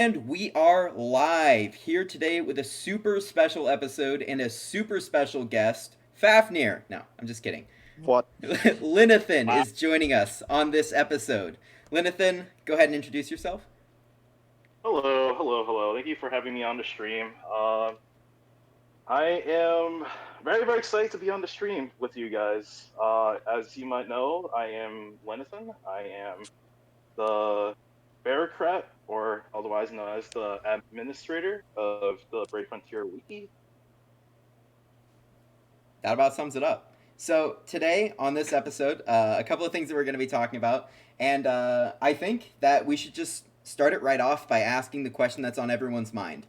And we are live here today with a super special episode and a super special guest, Fafnir. No, I'm just kidding. What? Linathan Wow. is joining us on this episode. Linathan, go ahead and introduce yourself. Hello, hello, hello. Thank you for having me on the stream. I am very, very excited to be on the stream with you guys. As you might know, I am Linathan. I am the bureaucrat, or otherwise known as the administrator of the Brave Frontier Wiki. That about sums it up. So, today on this episode, a couple of things that we're going to be talking about. And I think that we should just start it right off by asking the question that's on everyone's mind.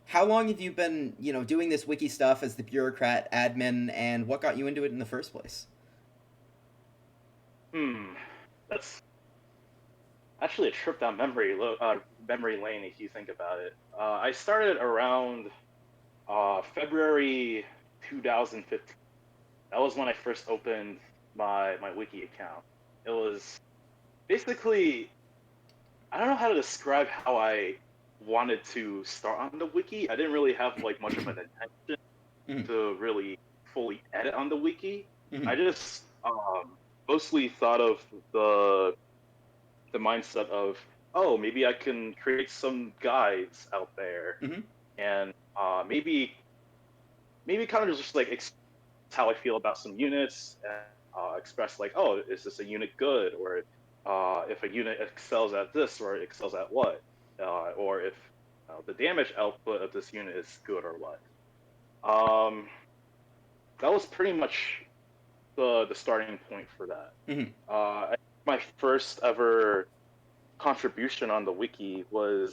How long have you been, doing this wiki stuff as the bureaucrat admin, and what got you into it in the first place? Hmm, that's actually a trip down memory lane if you think about it. I started around February 2015. That was when I first opened my wiki account. It was basically, I don't know how to describe how I wanted to start on the wiki. I didn't really have like much of an intention Mm-hmm. to really fully edit on the wiki. Mm-hmm. I just mostly thought of the mindset of, oh, maybe I can create some guides out there, Mm-hmm. and maybe kind of just like how I feel about some units, and express like, oh, is this a unit good, or if a unit excels at this or excels at what, or if the damage output of this unit is good or what. Um, that was pretty much the starting point for that. Mm-hmm. My first ever contribution on the wiki were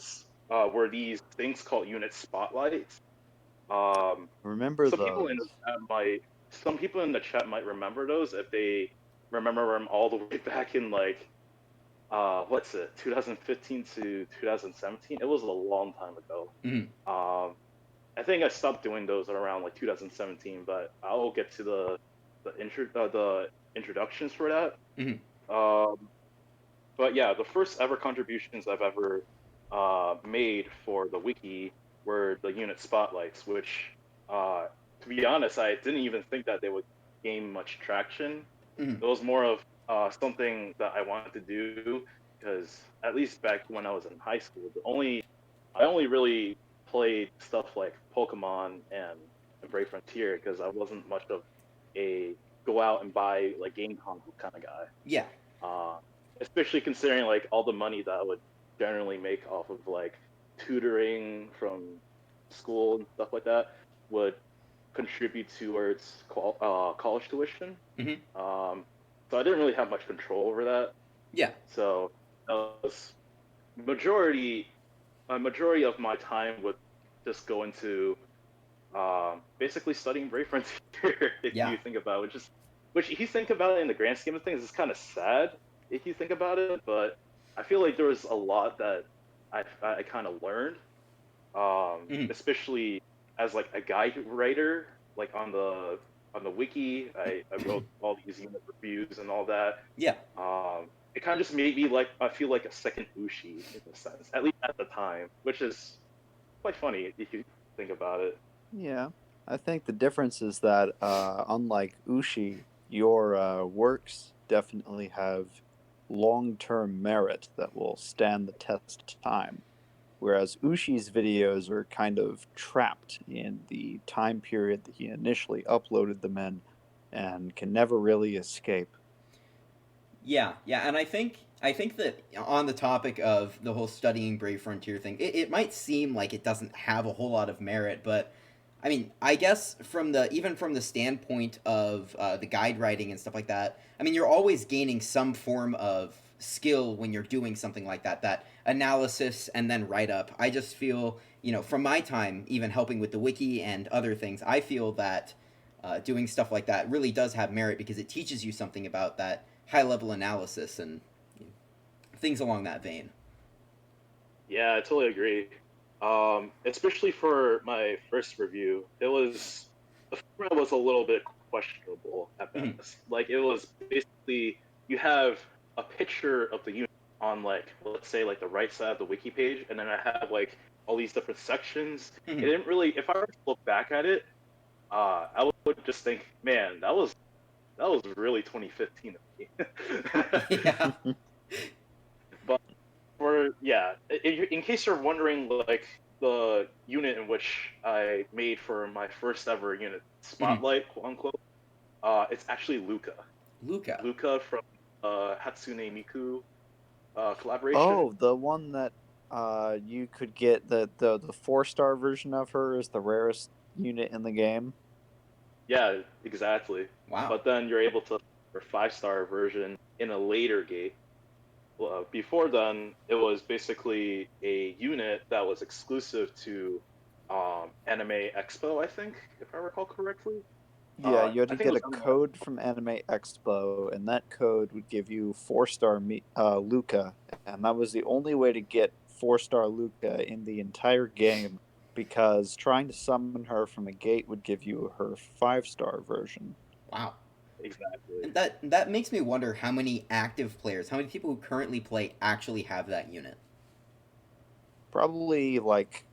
these things called unit spotlights. Um, Remember some people in the those. chat might some people in the chat might remember those if they remember them all the way back in like what's it 2015 to 2017. It was a long time ago. Mm-hmm. I think I stopped doing those around like 2017, but I'll get to the introductions for that. Mm-hmm. Um, but yeah, the first ever contributions I've ever made for the wiki were the unit spotlights, which, to be honest, I didn't even think that they would gain much traction. Mm-hmm. It was more of something that I wanted to do because at least back when I was in high school, the only I only really played stuff like Pokemon and Brave Frontier because I wasn't much of a go out and buy like game console kind of guy. Yeah. Uh, Especially considering like all the money that I would generally make off of like tutoring from school and stuff like that would contribute towards college tuition. Mm-hmm. Um, so I didn't really have much control over that. Yeah. So that was majority a majority of my time would just go into basically studying Brave Frontier. If Yeah. you think about it, which if you think about it in the grand scheme of things, is kind of sad if you think about it. But I feel like there was a lot that I kind of learned, Mm-hmm. especially as like a guide writer, like on the wiki. I wrote all these unit reviews and all that. Yeah. It kind of just made me like I feel like a second Ushi in a sense, at least at the time, which is quite funny if you think about it. Yeah. I think the difference is that, unlike Ushi, your works definitely have long term merit that will stand the test of time. Whereas Ushi's videos are kind of trapped in the time period that he initially uploaded them in and can never really escape. Yeah, yeah, and I think that on the topic of the whole studying Brave Frontier thing, it might seem like it doesn't have a whole lot of merit, but I mean, I guess from the standpoint of the guide writing and stuff like that, I mean, you're always gaining some form of skill when you're doing something like that. That analysis and then write up. I just feel, from my time, even helping with the wiki and other things, I feel that doing stuff like that really does have merit because it teaches you something about that high level analysis and things along that vein. Yeah, I totally agree. Especially for my first review, the format was a little bit questionable at Mm-hmm. best. Like it was basically you have a picture of the unit, on like, let's say, like the right side of the wiki page, and then I have like all these different sections. It didn't really. If I were to look back at it, I would just think, man, that was really 2015 of me. Yeah. But for yeah, in case you're wondering, like the unit in which I made for my first ever unit, Spotlight, quote unquote, it's actually Luca. Luca. Luca from Hatsune Miku collaboration. Oh, the one that you could get the 4-star version of her is the rarest unit in the game. Yeah, exactly. Wow. But then you're able to for 5-star version in a later gate. Before then, it was basically a unit that was exclusive to Anime Expo, I think, if I recall correctly. Yeah, you had I to think it get was a Anime. code from Anime Expo, and that code would give you 4-star Luca, and that was the only way to get 4-star Luca in the entire game, because trying to summon her from a gate would give you her 5-star version. Wow. Exactly. And that makes me wonder how many active players, how many people who currently play actually have that unit. Probably like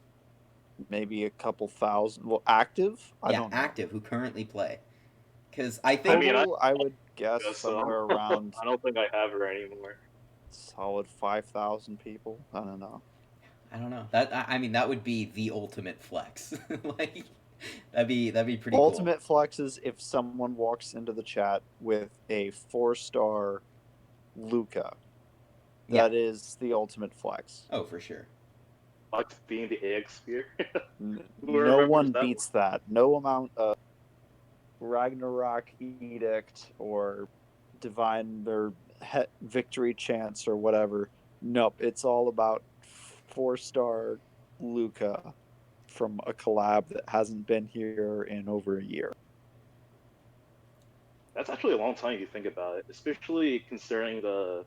maybe a couple thousand. Well, active? I Yeah, don't know. active who currently play. Because I I think, mean, I Total, I would guess guess so. somewhere around I don't think I have her anymore. solid 5,000 people. I don't know. I don't know. I mean that would be the ultimate flex. Like that'd be pretty cool. Ultimate flex is if someone walks into the chat with a 4-star Luca. Yeah. That is the ultimate flex. Oh, for sure. Bucks being the AX sphere. Who No remembers one that one? beats that. No amount of Ragnarok Edict or Divine or Victory Chance or whatever. Nope, it's all about 4-star Luca from a collab that hasn't been here in over a year. That's actually a long time if you think about it, especially considering the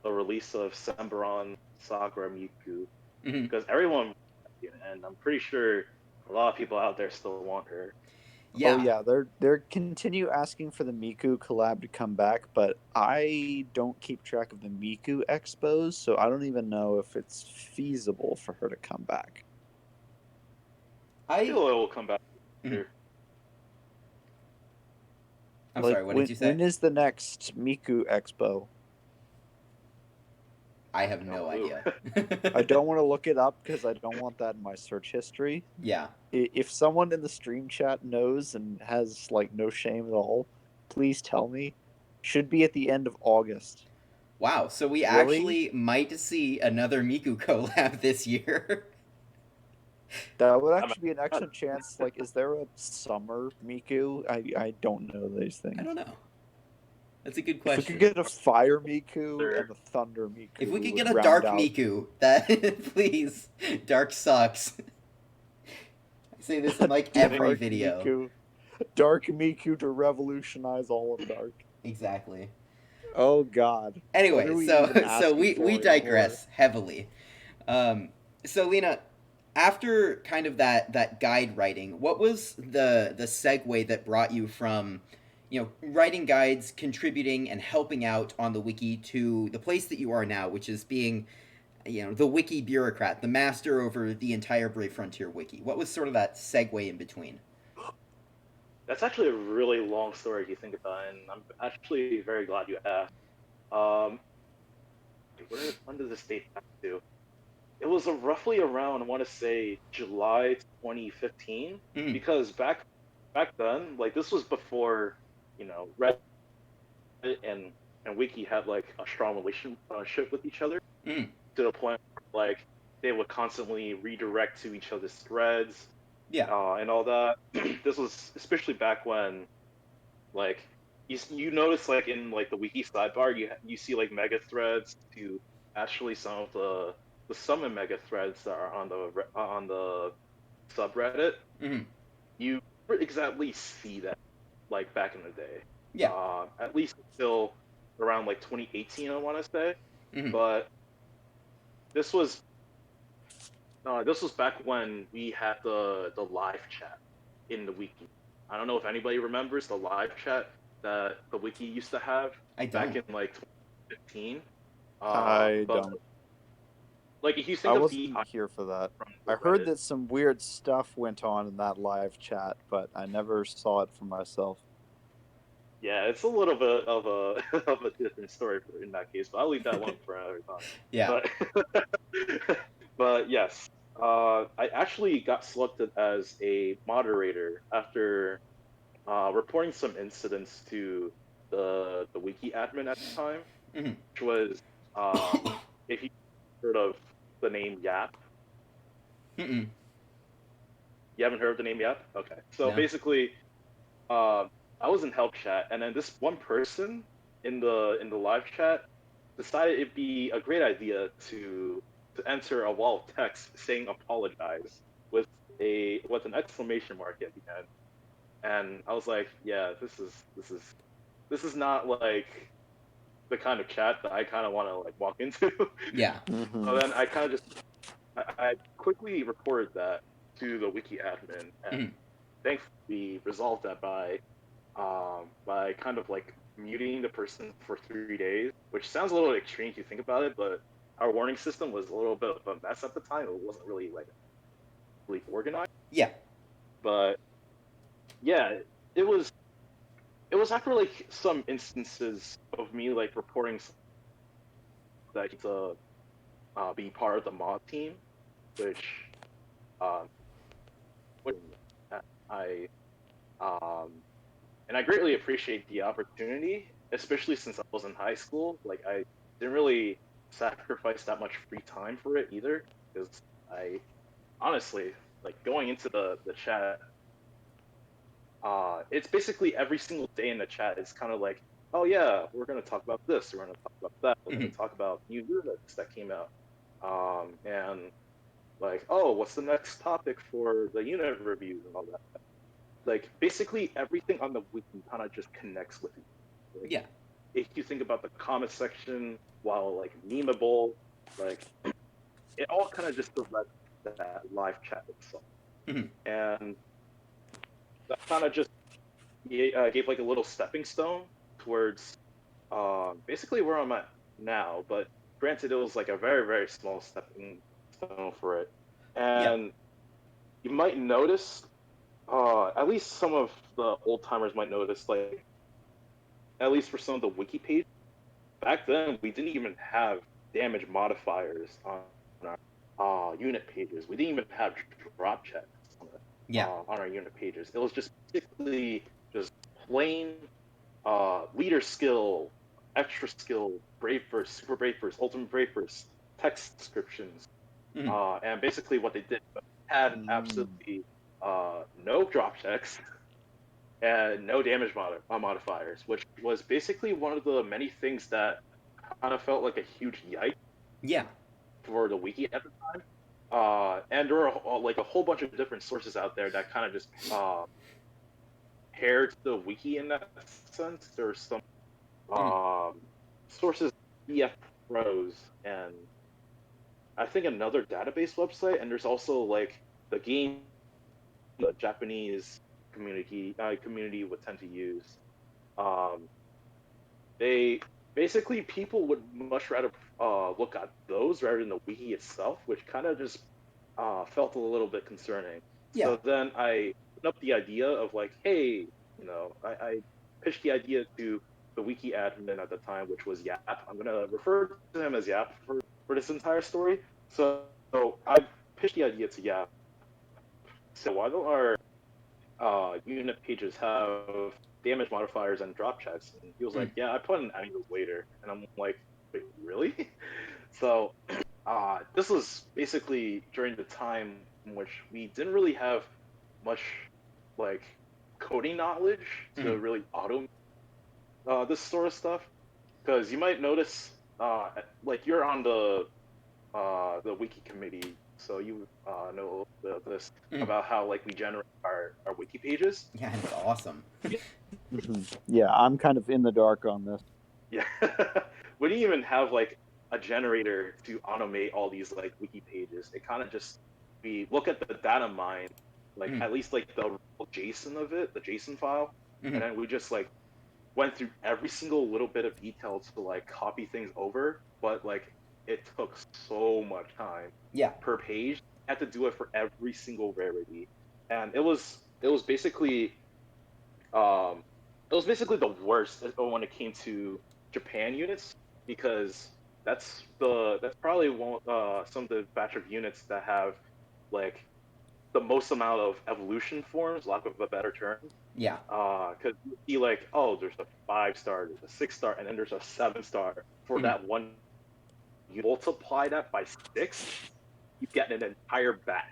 release of Sembaron Sakura Miku, Hmm. because everyone, and I'm pretty sure a lot of people out there still want her. Oh Yeah. yeah, they're continue asking for the Miku collab to come back, but I don't keep track of the Miku expos, so I don't even know if it's feasible for her to come back. I I. feel it will come back Mhm. here. I'm Like sorry. What did you say? when is the next Miku expo? I have No no clue. idea. I don't want to look it up because I don't want that in my search history. Yeah. If someone in the stream chat knows and has like no shame at all, please tell me. Should be at the end of August. Wow. So we Really? actually might see another Miku collab this year. That would I mean, actually be an excellent chance. Like, is there a summer Miku? I don't know these I things. don't know. That's a good If we could question. get a Fire Miku there. and a Thunder If Miku, we we could get would a round Dark out Miku, that please. Dark sucks. I say this in like I think every Dark video. Miku. Dark Miku to revolutionize all of Dark. Exactly. Oh God. What Anyway, are we so even so asking we for anymore? digress heavily. So Lina, after kind of that guide writing, what was the segue that brought you from, writing guides, contributing and helping out on the wiki to the place that you are now, which is being, the wiki bureaucrat, the master over the entire Brave Frontier wiki? What was sort of that segue in between? that's actually a really long story if you think about it, and I'm actually very glad you asked. Um, when did this date back to? It was roughly around, I want to say, July 2015, Mm, because back then, like this was before, Reddit and Wiki had like a strong relationship with each other, mm, to the point where, like they would constantly redirect to each other's threads, yeah. and all that. This was especially back when, like, you notice, like in like the wiki sidebar, you see like mega threads to actually some of the summon mega threads that are on the subreddit. Mm, You exactly see that like back in the day, yeah. at least until around like 2018, I want to say. Mm, But this was this was back when we had the live chat in the wiki. I don't know if anybody remembers the live chat that the wiki used to have I back don't. in like 2015. I But don't. like if you I think of the wasn't here for that. from I the heard Reddit, that some weird stuff went on in that live chat, but I never saw it for myself. yeah, it's a little bit of a of a different story in that case, but I'll leave that one for another time. Yeah. But but yes, I actually got selected as a moderator after reporting some incidents to the Wiki admin at the time, Mhm. which was if you heard of the name Yap. Mm-mm. You haven't heard of the name Yap? Okay. So No. basically, uh, I was in help chat, and then this one person in the live chat decided it'd be a great idea to enter a wall of text saying apologize with an exclamation mark at the end. And I was like, yeah, this is not like the kind of chat that I kind of want to like walk into. Yeah. So Mm-hmm. then I kind of just I quickly reported that to the wiki admin, and Mhm. thankfully resolved that by kind of like muting the person for 3 days, which sounds a little extreme if you think about it, but our warning system was a little bit of a mess at the time. It wasn't really like really organized, Yeah. but yeah, it was it was after like some instances of me like reporting that to be part of the mod team, which um, which I um, and I greatly appreciate the opportunity, especially since I was in high school. Like I didn't really sacrifice that much free time for it either, because I honestly like going into the chat. It's basically every single day in the chat. It's kind of like, oh yeah, we're gonna talk about this, we're gonna talk about that, we're gonna Mhm. talk about new units that came out, and like, oh, what's the next topic for the unit reviews and all that. Like basically everything on the wiki kind of just connects with you. Like Yeah. if you think about the comment section, while like memeable, like it all kind of just reflects that live chat itself, Mhm. and that kind of just gave like a little stepping stone towards basically where I'm at now. But granted, it was like a very very small stepping stone for it, Yeah. and you might notice, at least some of the old timers might notice, like at least for some of the wiki pages back then, we didn't even have damage modifiers on our unit pages. We didn't even have drop checks Yeah. on our unit pages. It was just basically just plain leader skill, extra skill, brave burst, super brave burst, ultimate brave burst, text descriptions, Mhm. and basically what they did had Mm. absolutely no drop checks and no damage modifiers, which was basically one of the many things that kind of felt like a huge yike Yeah. for the wiki at the time. And there were like a whole bunch of different sources out there that kind of just paired the wiki in that sense. There's some Mhm. sources, EF Pros, and I think another database website. And there's also like the game, the Japanese community would tend to use. Um, they basically people would much rather look at those rather than the wiki itself, which kind of just felt a little bit concerning. Yeah. So then I put up the idea of like, hey, I pitched the idea to the wiki admin at the time, which was Yap. I'm gonna refer to him as Yap for this entire story. So I pitched the idea to Yap. So why don't our unit pages have damage modifiers and drop checks? And he was like, Mhm. yeah, I put an angle later. And I'm like, wait, really? So this was basically during the time in which we didn't really have much like coding knowledge to Mhm. really automate this sort of stuff. Because you might notice, like you're on the wiki committee, so you know a little bit of this Mhm. about how like we generate our wiki pages. Yeah. And it's awesome. Yeah, Hmm. Yeah, I'm kind of in the dark on this. yeah. We didn't even have like a generator to automate all these like wiki pages. It kind of just we look at the data mine, like Mhm. at least like the JSON of it, the JSON file, and Mhm. then we just like went through every single little bit of detail to like copy things over, but like it took so much time Yeah. per page. I had to do it for every single rarity, and it was basically um it was basically the worst when it came to Japan units, because that's probably some of the batch of units that have like the most amount of evolution forms, lack of a better term. Yeah. Because you see like, oh, there's a 5-star, there's a 6-star, and then there's a 7-star for Mhm. that one. You multiply that by 6, you get an entire batch.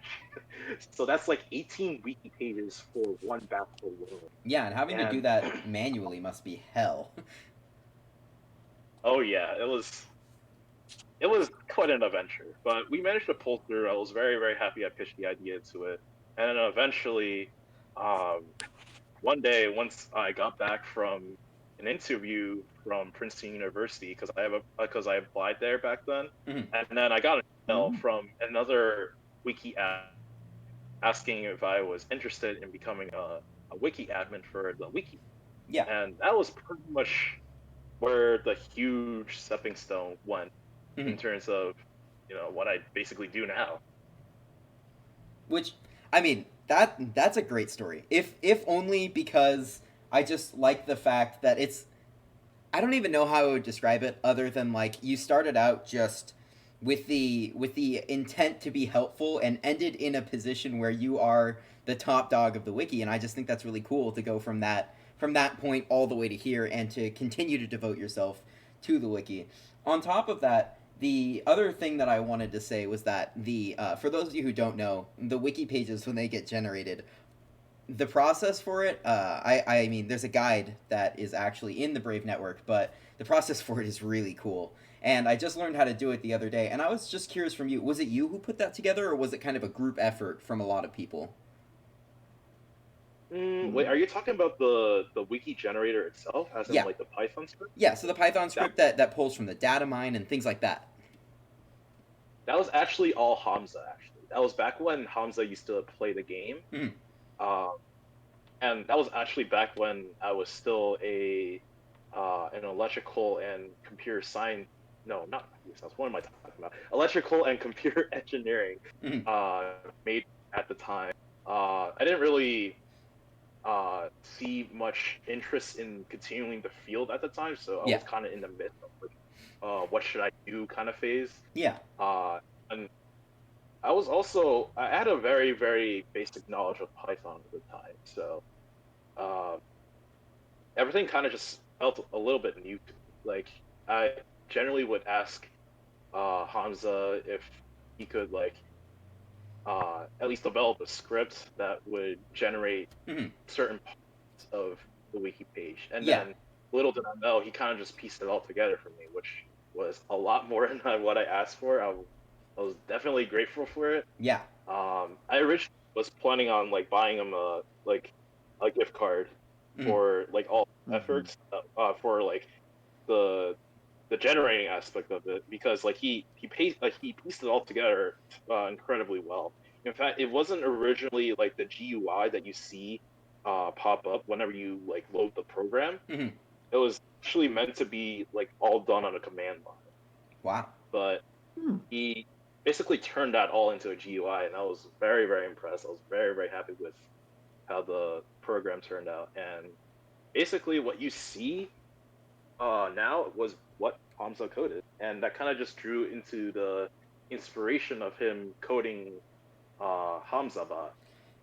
So that's like 18 wiki pages for one batch alone. Yeah, and having to do And that manually must be hell. oh yeah, it was quite an adventure, but we managed to pull through. I was very, very happy I pitched the idea into it, and then eventually, um, one day, once I got back from an interview from Princeton University, because I applied there back then, Mhm. and then I got an email Mm. from another wiki asking if I was interested in becoming a wiki admin for the wiki, Yeah. and that was pretty much where the huge stepping stone went in Mhm. terms of what I basically do now. Which, I mean, that's a great story. If only because I just like the fact that it's, I don't even know how I would describe it other than like you started out just with the intent to be helpful and ended in a position where you are the top dog of the wiki, and I just think that's really cool to go from that point all the way to here and to continue to devote yourself to the wiki. On top of that, the other thing that I wanted to say was that the for those of you who don't know, the wiki pages when they get generated, the process for it, I mean, there's a guide that is actually in the Brave Network, but the process for it is really cool. And I just learned how to do it the other day, and I was just curious from you, was it you who put that together, or was it kind of a group effort from a lot of people? Wait, Mm. are you talking about the wiki generator itself, as in Yeah, like the Python script? yeah. So the Python That script that pulls from the data mine and things like that. that was actually all Hamza. Actually, that was back when Hamza used to play the game. Mhm. Um, and that was actually back when I was still an electrical and computer science. No, not computer science. What am I talking about? Electrical and computer engineering Mhm. uh, made at the time. I didn't really see much interest in continuing the field at the time, so I Yeah, was kind of in the midst of like, what should I do kind of phase. yeah, Uh, and I had a very, very basic knowledge of Python at the time, so uh, everything kind of just felt a little bit new to me. Like I generally would ask Hamza if he could like at least develop a script that would generate Mhm. certain parts of the wiki page, and yeah, then little did I know he kind of just pieced it all together for me, which was a lot more than what I asked for. I was definitely grateful for it. yeah. I originally was planning on like buying him a gift card Mhm. for like all Hmm. efforts for like the the generating aspect of it, because like he pieced it all together incredibly well. In fact, it wasn't originally like the GUI that you see pop up whenever you like load the program. Mhm. It was actually meant to be like all done on a command line, Wow. but Hmm. he basically turned that all into a GUI, and I was very, very impressed. I was very, very happy with how the program turned out, and basically what you see now was what Hamza coded, and that kind of just drew into the inspiration of him coding Hamzabot.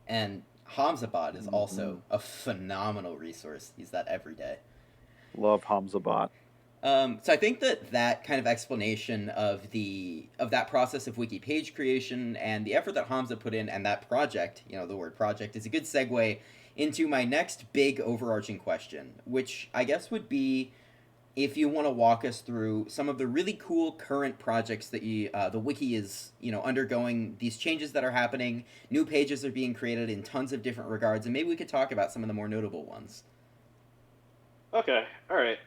And Hamzabad is Hmm. also a phenomenal resource. Use that every day. Love Hamzabot. So I think that kind of explanation of that process of wiki page creation and the effort that Hamza put in and that project, the word project, is a good segue into my next big overarching question, which I guess would be if you want to walk us through some of the really cool current projects that the wiki is undergoing, these changes that are happening, new pages are being created in tons of different regards, and maybe we could talk about some of the more notable ones. Okay, all right.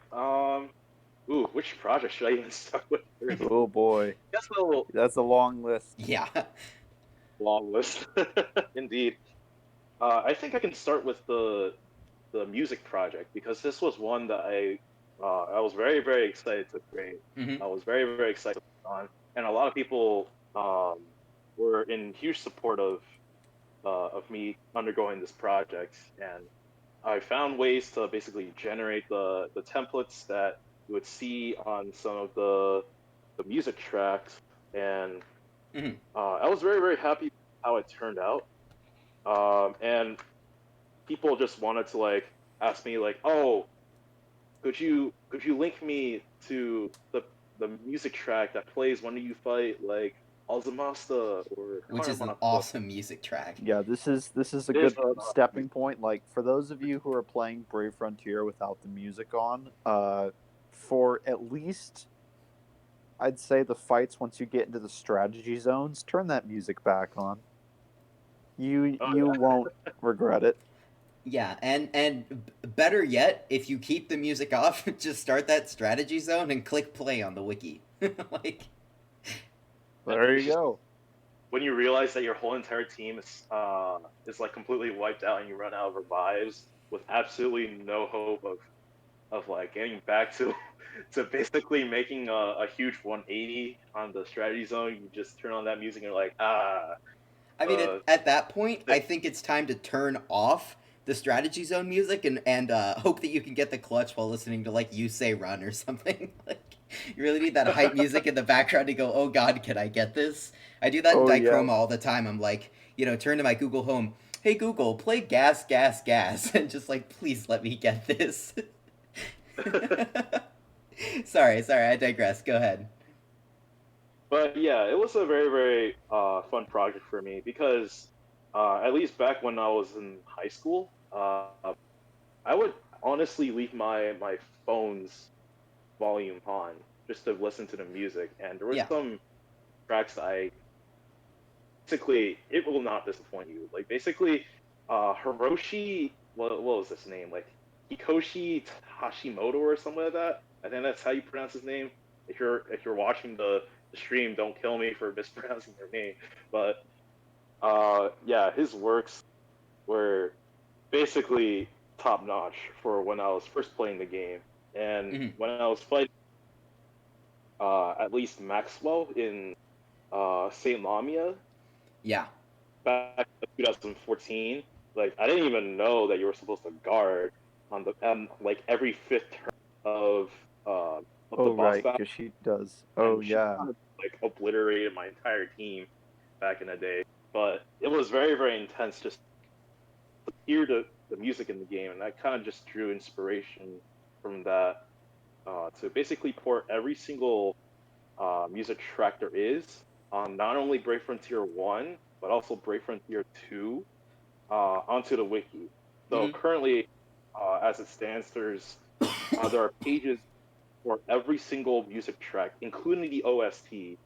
Which project should I even start with first? Oh boy, That's a little that's a long list. Yeah. long list, indeed. I think I can start with the music project, because this was one that I was very, very excited to create. Hmm. I was very, very excited on, and a lot of people were in huge support of me undergoing this project. And I found ways to basically generate the templates that you would see on some of the music tracks, and Hmm. I was very, very happy how it turned out. And people just wanted to like ask me like, oh, could you link me to the music track that plays when you fight like Alzamasta or Which is an Karamata? awesome music track. Yeah, this is a It is good stepping point. Like for those of you who are playing Brave Frontier without the music on, for at least I'd say the fights once you get into the strategy zones, turn that music back on. You oh you won't regret it. Yeah, and better yet, if you keep the music off, just start that strategy zone and click play on the wiki. Like, and There it's you just go. when you realize that your whole entire team is like completely wiped out and you run out of revives with absolutely no hope of like getting back to to basically making a huge 180 on the strategy zone. You just turn on that music and you're like, I mean, uh, at that point, th- I think it's time to turn off the strategy zone music and hope that you can get the clutch while listening to like "You Say Run" or something. Like, you really need that hype music in the background to go, "Oh God, can I get this?" I do that in Oh yeah. Dichroma all the time. I'm like, turn to my Google Home. Hey Google, play Gas, Gas, Gas, and just like, please let me get this. Sorry, I digress. Go ahead. but yeah, it was a very, very fun project for me because at least back when I was in high school, I would honestly leave my phone's volume on just to listen to the music, and there were Yeah. some tracks that I basically it will not disappoint you. Like basically, Hiroshi, what was his name? Like Hikoshi Hashimoto or something like that. I think that's how you pronounce his name. If you're watching the stream, don't kill me for mispronouncing your name. But yeah, his works were basically top notch for when I was first playing the game, and Hmm. when I was fighting at least Maxwell in Saint Lamia Yeah. back in 2014. Like I didn't even know that you were supposed to guard on the like every fifth turn of uh of the Oh boss right, battle, because she does. Oh and she yeah. kind of like obliterated my entire team back in the day. But it was very, very intense just to hear the music in the game, and I kind of just drew inspiration from that to basically port every single music track there is on not only Brave Frontier 1, but also Brave Frontier 2 onto the wiki. So Hmm. currently, as it stands, there are pages for every single music track, including the OST,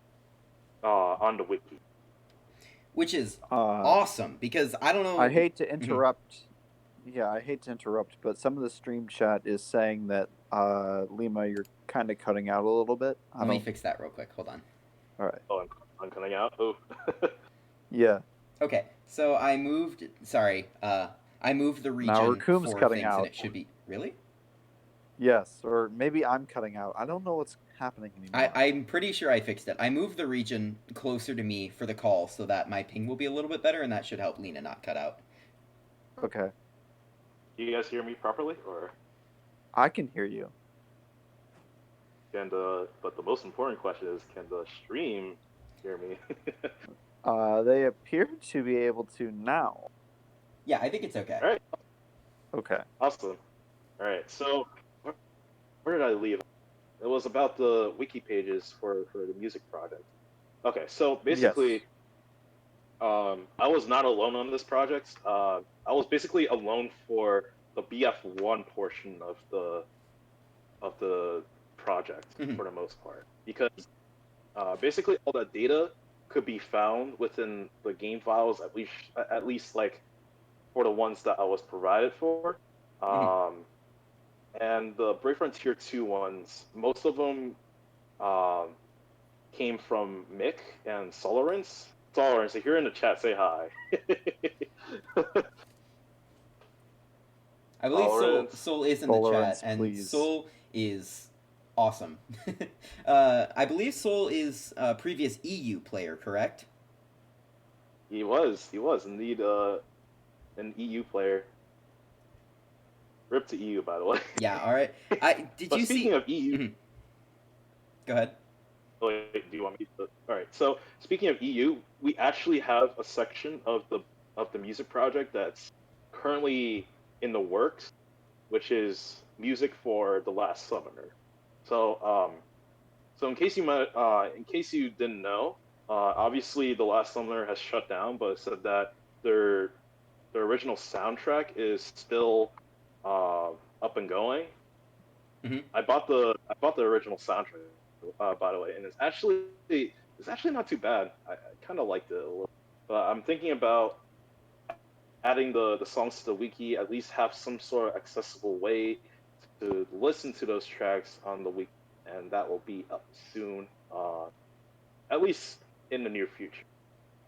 on the wiki. Which is Uh, awesome because I don't I know. hate to Mhm. interrupt. Yeah, I hate to interrupt, but some of the stream chat is saying that Lima, you're kind of cutting out a little bit. I Let me don't. fix that real quick. Hold on. All right. Oh, I'm coming out. Oh, Yeah. Okay, so I moved. Sorry, I moved the Now region Recoom's for cutting things, and out. it should be really. Yes, or maybe I'm cutting out. I don't know what's happening anymore. I'm pretty sure I fixed it. I moved the region closer to me for the call so that my ping will be a little bit better, and that should help Lina not cut out. Okay. do you guys hear me properly, or I can hear you. can the? But the most important question is, can the stream hear me? They appear to be able to now. Yeah, I think it's okay. All right, Okay. awesome. All right, so where did I leave? It was about the wiki pages for the music project. Okay, so Yes. basically, I was not alone on this project. I was basically alone for the BF1 portion of the project Hmm. for the most part, because basically all that data could be found within the game files, at least like for the ones that I was provided for. Hmm. Um, and the Brave Frontier 2 ones, most of them um, came from Mick and Solarance. Solarance, if you're in the chat, say hi. I believe Tolerance. Soul is in the Tolerance, chat, and please. Soul is awesome. I believe Soul is a previous EU player, correct? He was indeed an EU player. Rip to EU, by the way. Yeah. All right. Did But you speaking see? of EU, Mhm. Go ahead. oh, wait, do you want me to? All right. So speaking of EU, we actually have a section of the music project that's currently in the works, which is music for The Last Summoner. So so in case you didn't know, obviously The Last Summoner has shut down, but it said that their original soundtrack is still up and going. Mm-hmm. I bought the original soundtrack, by the way, and it's actually not too bad. I kind of liked it a little, but I'm thinking about adding the songs to the wiki. At least have some sort of accessible way to listen to those tracks on the wiki, and that will be up soon. At least in the near future.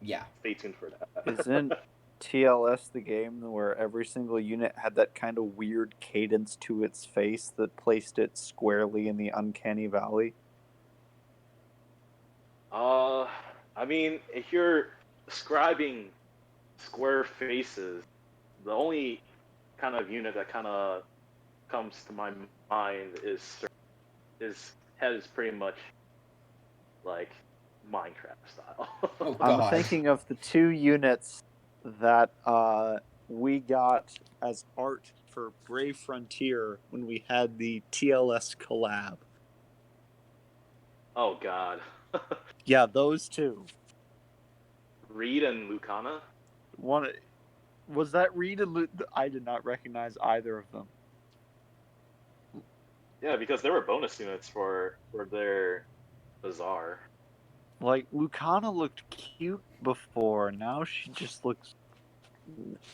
Yeah. Stay tuned for that. Isn't TLS the game where every single unit had that kind of weird cadence to its face that placed it squarely in the uncanny valley? I mean, if you're describing square faces, the only kind of unit that kind of comes to my mind is pretty much like Minecraft style. Oh I'm God. thinking of the two units that we got as art for Brave Frontier when we had the TLS collab. Oh God. Yeah, those two. Reed and Lucana. One was that Reed and I did not recognize either of them. Yeah, because they were bonus units for their bazaar. Like Lucana looked cute before, now she just looks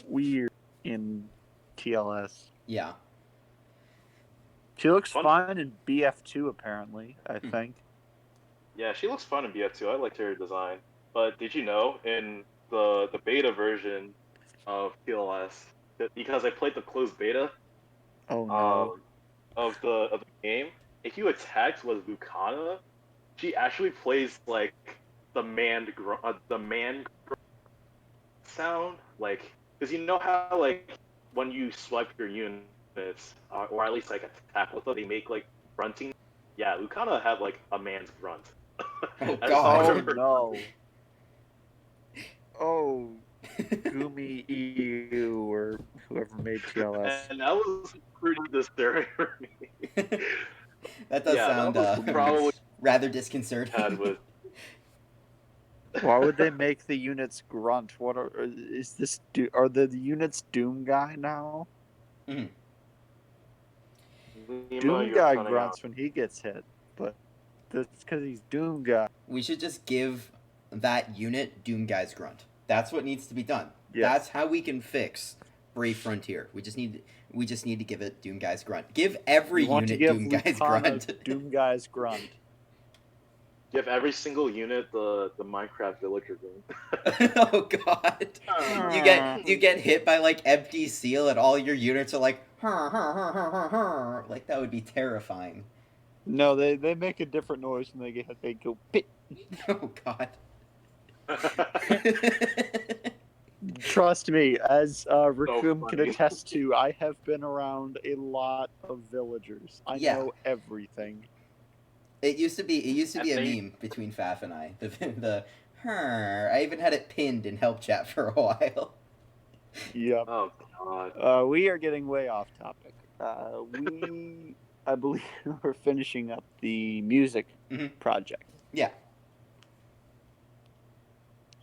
weird in TLS. Yeah. She looks Fun. fine in BF2 apparently, I Hmm. think. Yeah, she looks fun in BF2. I liked her design. But did you know in the beta version of TLS, that because I played the closed beta Oh no. of the game, if you attacked with Lucana, she actually plays like the man sound, like, because you know how like when you swipe your units, or at least like attack with them, they make like grunting. Yeah, Lucana had like a man's grunt. Oh As part Oh of God. her no. Oh, Gumi EU or whoever made TLS. and that was pretty disturbing for me. That does Yeah, that sound was probably rather had disconcerting. with. Why would they make the units grunt? What is this? Are the units Doom Guy now? Mhm. Lima, Doom you're Guy cutting out. grunts when he gets hit, but that's because he's Doom Guy. We should just give that unit Doom Guy's grunt. That's what needs to be done. Yes. That's how we can fix Brave Frontier. We just need to give it Doom Guy's grunt. Give every You want to unit give Doom Guy's Lucana grunt. Doom Guy's grunt. Give every single unit the Minecraft villager room. Oh God. You get hit by like empty seal and all your units are like like that would be terrifying. No, they make a different noise when they get hit. They go pit. Oh God. Trust me, as Recoome can funny. attest to, I have been around a lot of villagers. I Yeah. know everything. It used to be And a they meme between Faf and I. The I even had it pinned in help chat for a while. Yep. oh God. We are getting way off topic. I believe we're finishing up the music Mhm. project. Yeah.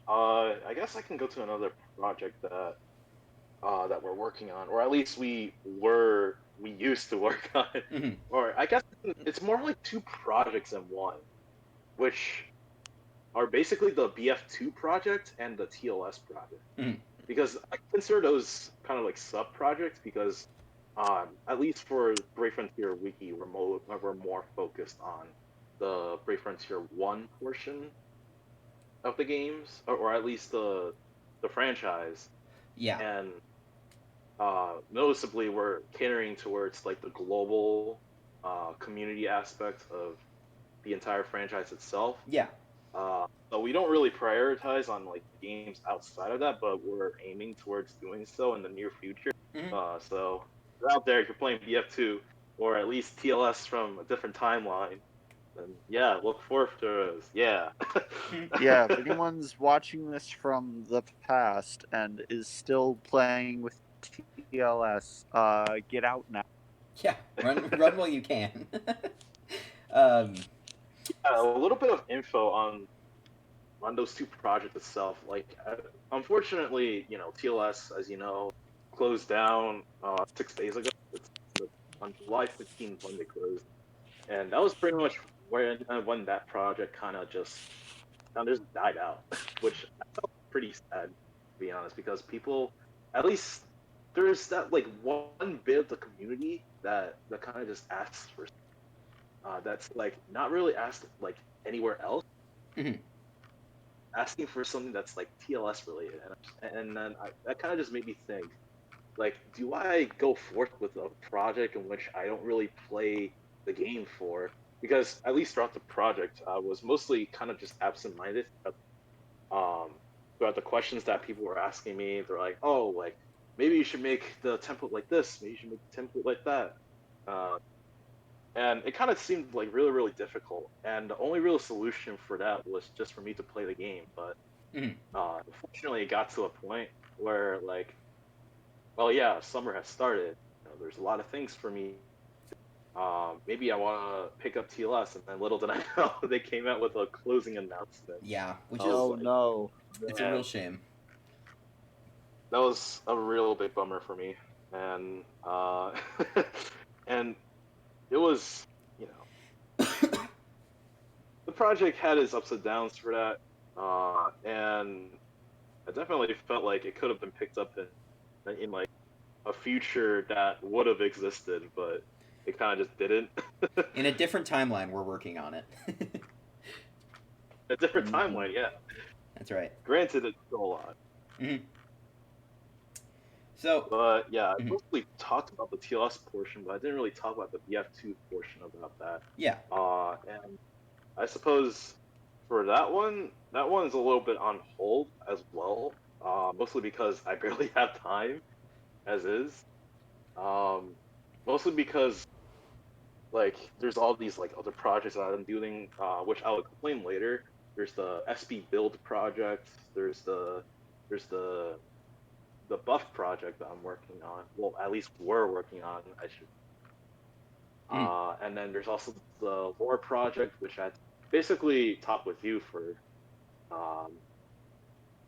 I guess I can go to another project that we're working on, or at least we used to work on. Mhm. Or I guess it's more like two projects in one, which are basically the BF2 project and the TLS project. Mhm. Because I consider those kind of like sub projects because at least for Brave Frontier Wiki, we're more focused on the Brave Frontier 1 portion of the games, or at least the franchise. Yeah. And noticeably we're catering towards like the global community aspect of the entire franchise itself. Yeah. So we don't really prioritize on like games outside of that, but we're aiming towards doing so in the near future. Hmm. So if you're out there, if you're playing BF2 or at least TLS from a different timeline, then yeah, look forward to us. Yeah. Yeah, if anyone's watching this from the past and is still playing with TLS, get out now. Yeah. Run while you can. um, A little bit of info on those two projects itself. Like, unfortunately, TLS, as you know, closed down 6 days ago. It's on July 15th when they closed, and that was pretty much when that project kind of just died out, which I felt pretty sad, to be honest, because people, at least there's that like one bit of the community that kind of just asks for that's like not really asked like anywhere else, mhm. asking for something that's like TLS related, and then that kind of just made me think, like, do I go forth with a project in which I don't really play the game for? Because at least throughout the project, I was mostly kind of just absent-minded. Um, throughout the questions that people were asking me, they're like, "Oh, like maybe you should make the template like this. Maybe you should make the template like that." Uh, and it kind of seemed like really, really difficult. And the only real solution for that was just for me to play the game. But Mhm. unfortunately, it got to a point where, like, well, yeah, summer has started. There's a lot of things for me. Maybe I want to pick up TLS, and then little did I know they came out with a closing announcement. Yeah. Which I was is Oh like, no. it's a man, real shame. that was a real big bummer for me, and and it was, you know, the project had its ups and downs for that, and I definitely felt like it could have been picked up in like a future that would have existed, but it kind of just didn't. In a different timeline, we're working on it. A different Hmm. timeline, yeah. That's right. Granted, it's still a lot, Hmm. So, but yeah, I mhm. mostly talked about the TLS portion, but I didn't really talk about the BF2 portion about that. Yeah. And I suppose for that one's a little bit on hold as well. Mostly because I barely have time as is. Um, Mostly because like there's all these like other projects that I'm doing, which I'll explain later. There's the SB build project. There's the buff project that I'm working on. Well, at least we're working on. I should. Mhm. And then there's also the lore project, which I basically talked with you for. Um,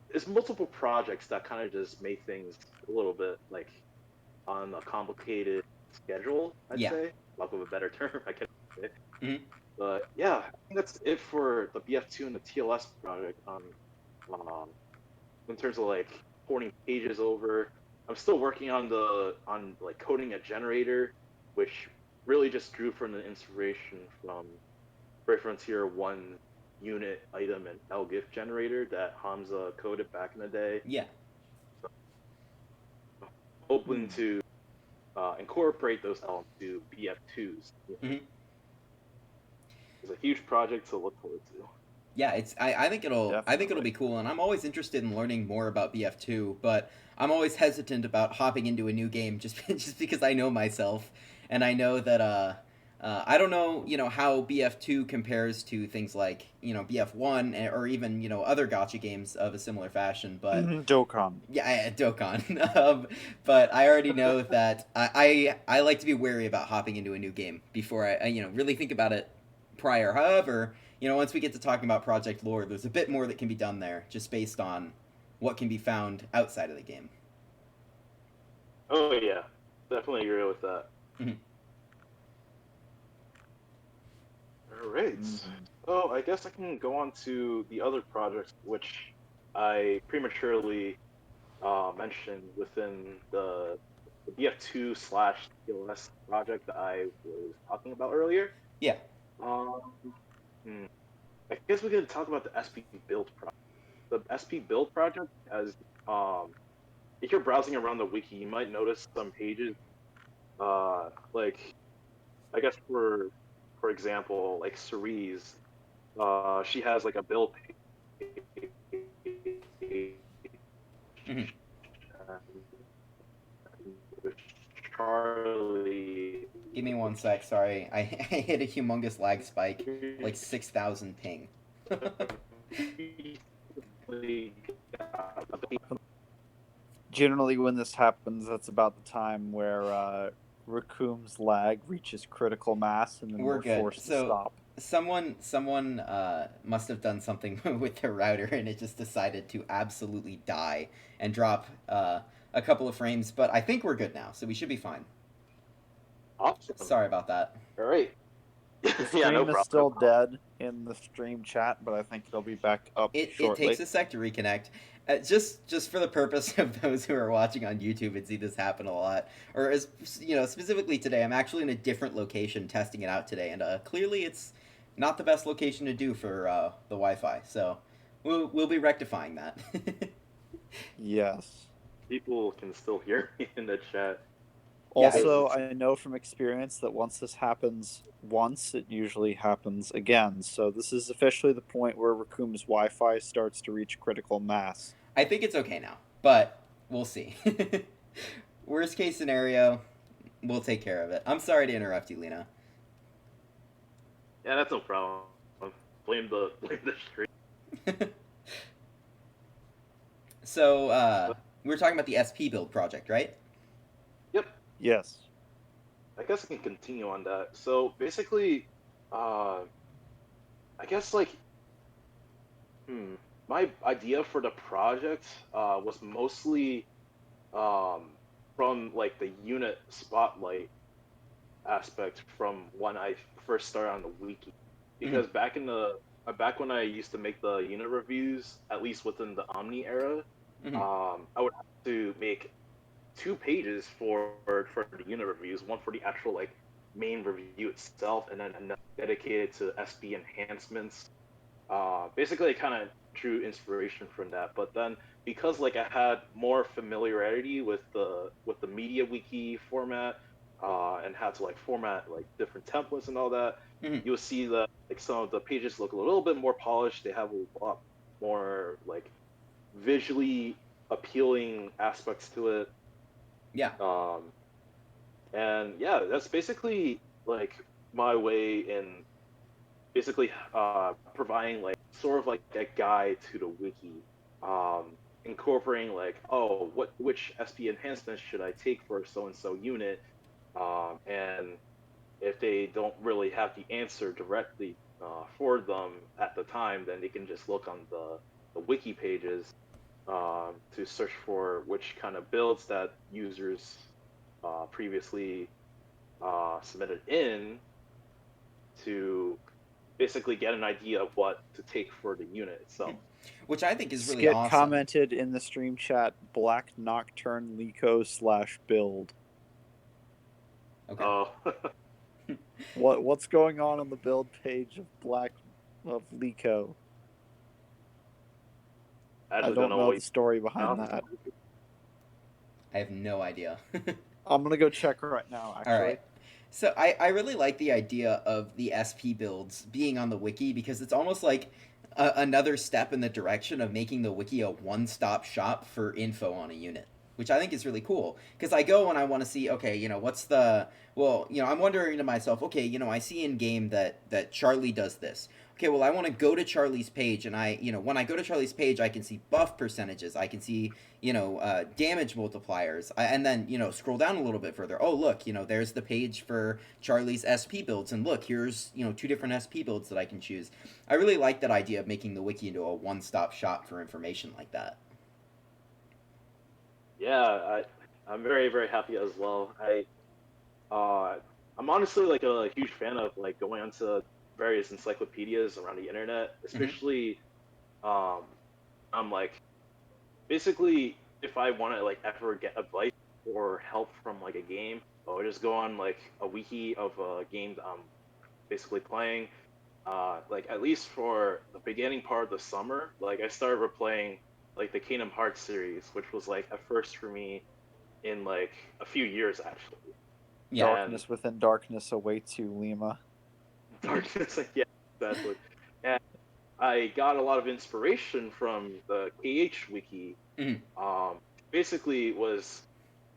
it's multiple projects that kind of just make things a little bit like on a complicated schedule. I'd Yeah. say, lack of a better term, I can say. Mhm. But yeah, I think that's it for the BF2 and the TLS project. Um, in terms of like porting pages over. I'm still working on like coding a generator, which really just drew from the inspiration from Brave Frontier One unit item and LGIF generator that Hamza coded back in the day. Yeah. Hoping Hmm. to incorporate those elements to BF2s. Mhm. It's a huge project to look forward to. Yeah, I think it'll Definitely. be cool, and I'm always interested in learning more about BF2, but I'm always hesitant about hopping into a new game just just because I know myself, and I know that I don't know how BF2 compares to things like BF1 or even other gotcha games of a similar fashion, but Dokkan. yeah, Dokkan. But I already know that I like to be wary about hopping into a new game before I really think about it prior. However, once we get to talking about Project Lore, there's a bit more that can be done there, just based on what can be found outside of the game. Oh yeah, definitely agree with that. Mhm. All right. Hmm. Oh, I guess I can go on to the other projects, which I prematurely mentioned within the BF2 slash TLS project that I was talking about earlier. Yeah. Um, hmm, I guess we could talk about the SP build project. The SP build project has um, if you're browsing around the wiki, you might notice some pages, like I guess for example, like Cerise, she has like a build page Mhm. with Charlie. Give me one sec. Sorry, I hit a humongous lag spike, like 6,000 ping. Generally, when this happens, that's about the time where Recoom's lag reaches critical mass, and then We're we're good. forced to So stop. someone must have done something with their router, and it just decided to absolutely die and drop a couple of frames. But I think we're good now, so we should be fine. Awesome. Sorry about that. All right. The Yeah, no stream is problem. No still problem. dead in the stream chat, but I think it'll be back up It takes shortly. a sec to reconnect. Just for the purpose of those who are watching on YouTube and see this happen a lot, or as specifically today, I'm actually in a different location testing it out today, and clearly it's not the best location to do for the Wi-Fi. So we'll be rectifying that. Yes. People can still hear me in the chat. Yeah, Also, I know from experience that once this happens once, it usually happens again. So this is officially the point where Recoom's Wi-Fi starts to reach critical mass. I think it's okay now, but we'll see. Worst case scenario, we'll take care of it. I'm sorry to interrupt you, Lina. Yeah, that's no problem. Blame the stream. So we were talking about the SP build project, right? Yep. Yes. I guess I can continue on that. So basically, uh, I guess like, my idea for the project was mostly from like the unit spotlight aspect from when I first started on the wiki, because back when I used to make the unit reviews, at least within the Omni era, Mm-hmm. I would have to make 2 pages for the unit reviews, one for the actual like main review itself, and then another dedicated to SB enhancements. Basically, I kind of drew inspiration from that, but then because like I had more familiarity with the media wiki format, and had to like format like different templates and all that, Mm-hmm. you'll see that like some of the pages look a little bit more polished. They have a lot more like visually appealing aspects to it. Yeah. Um, and yeah, that's basically like my way in basically providing like sort of like a guide to the wiki, incorporating like, oh, which SP enhancements should I take for so and so unit, and if they don't really have the answer directly for them at the time, then they can just look on the wiki pages to search for which kind of builds that users previously submitted in, to basically get an idea of what to take for the unit itself. Which I think is really Skit awesome. commented in the stream chat, Black Nocturne Lico/build. Okay. Oh, What's going on the build page of Lico? I I actually don't don't know know what the he's story behind on. that. I have no idea. I'm gonna go check right now, All actually. right. So I really like the idea of the SP builds being on the wiki because it's almost like another step in the direction of making the wiki a one-stop shop for info on a unit, which I think is really cool. Because I go and I want to see, okay, what's the I'm wondering to myself, okay, I see in game that Charlie does this. Okay, well, I want to go to Charlie's page, and when I go to Charlie's page, I can see buff percentages, I can see damage multipliers, and then scroll down a little bit further. Oh, look, there's the page for Charlie's SP builds, and look, here's 2 different SP builds that I can choose. I really like that idea of making the wiki into a one-stop shop for information like that. Yeah, I'm very very happy as well. Uh, I'm honestly like a huge fan of like going onto various encyclopedias around the internet, Mm-hmm. especially um, I'm like basically if I want to like ever get advice or help from like a game, I'll just go on like a wiki of a game that I'm basically playing. Like at least for the beginning part of the summer, like I started replaying like the Kingdom Hearts series, which was like a first for me in like a few years actually. Yeah. And Darkness within darkness awaits you, Lima. darkness, yeah, exactly. And I got a lot of inspiration from the KH wiki. Mhm. Basically, was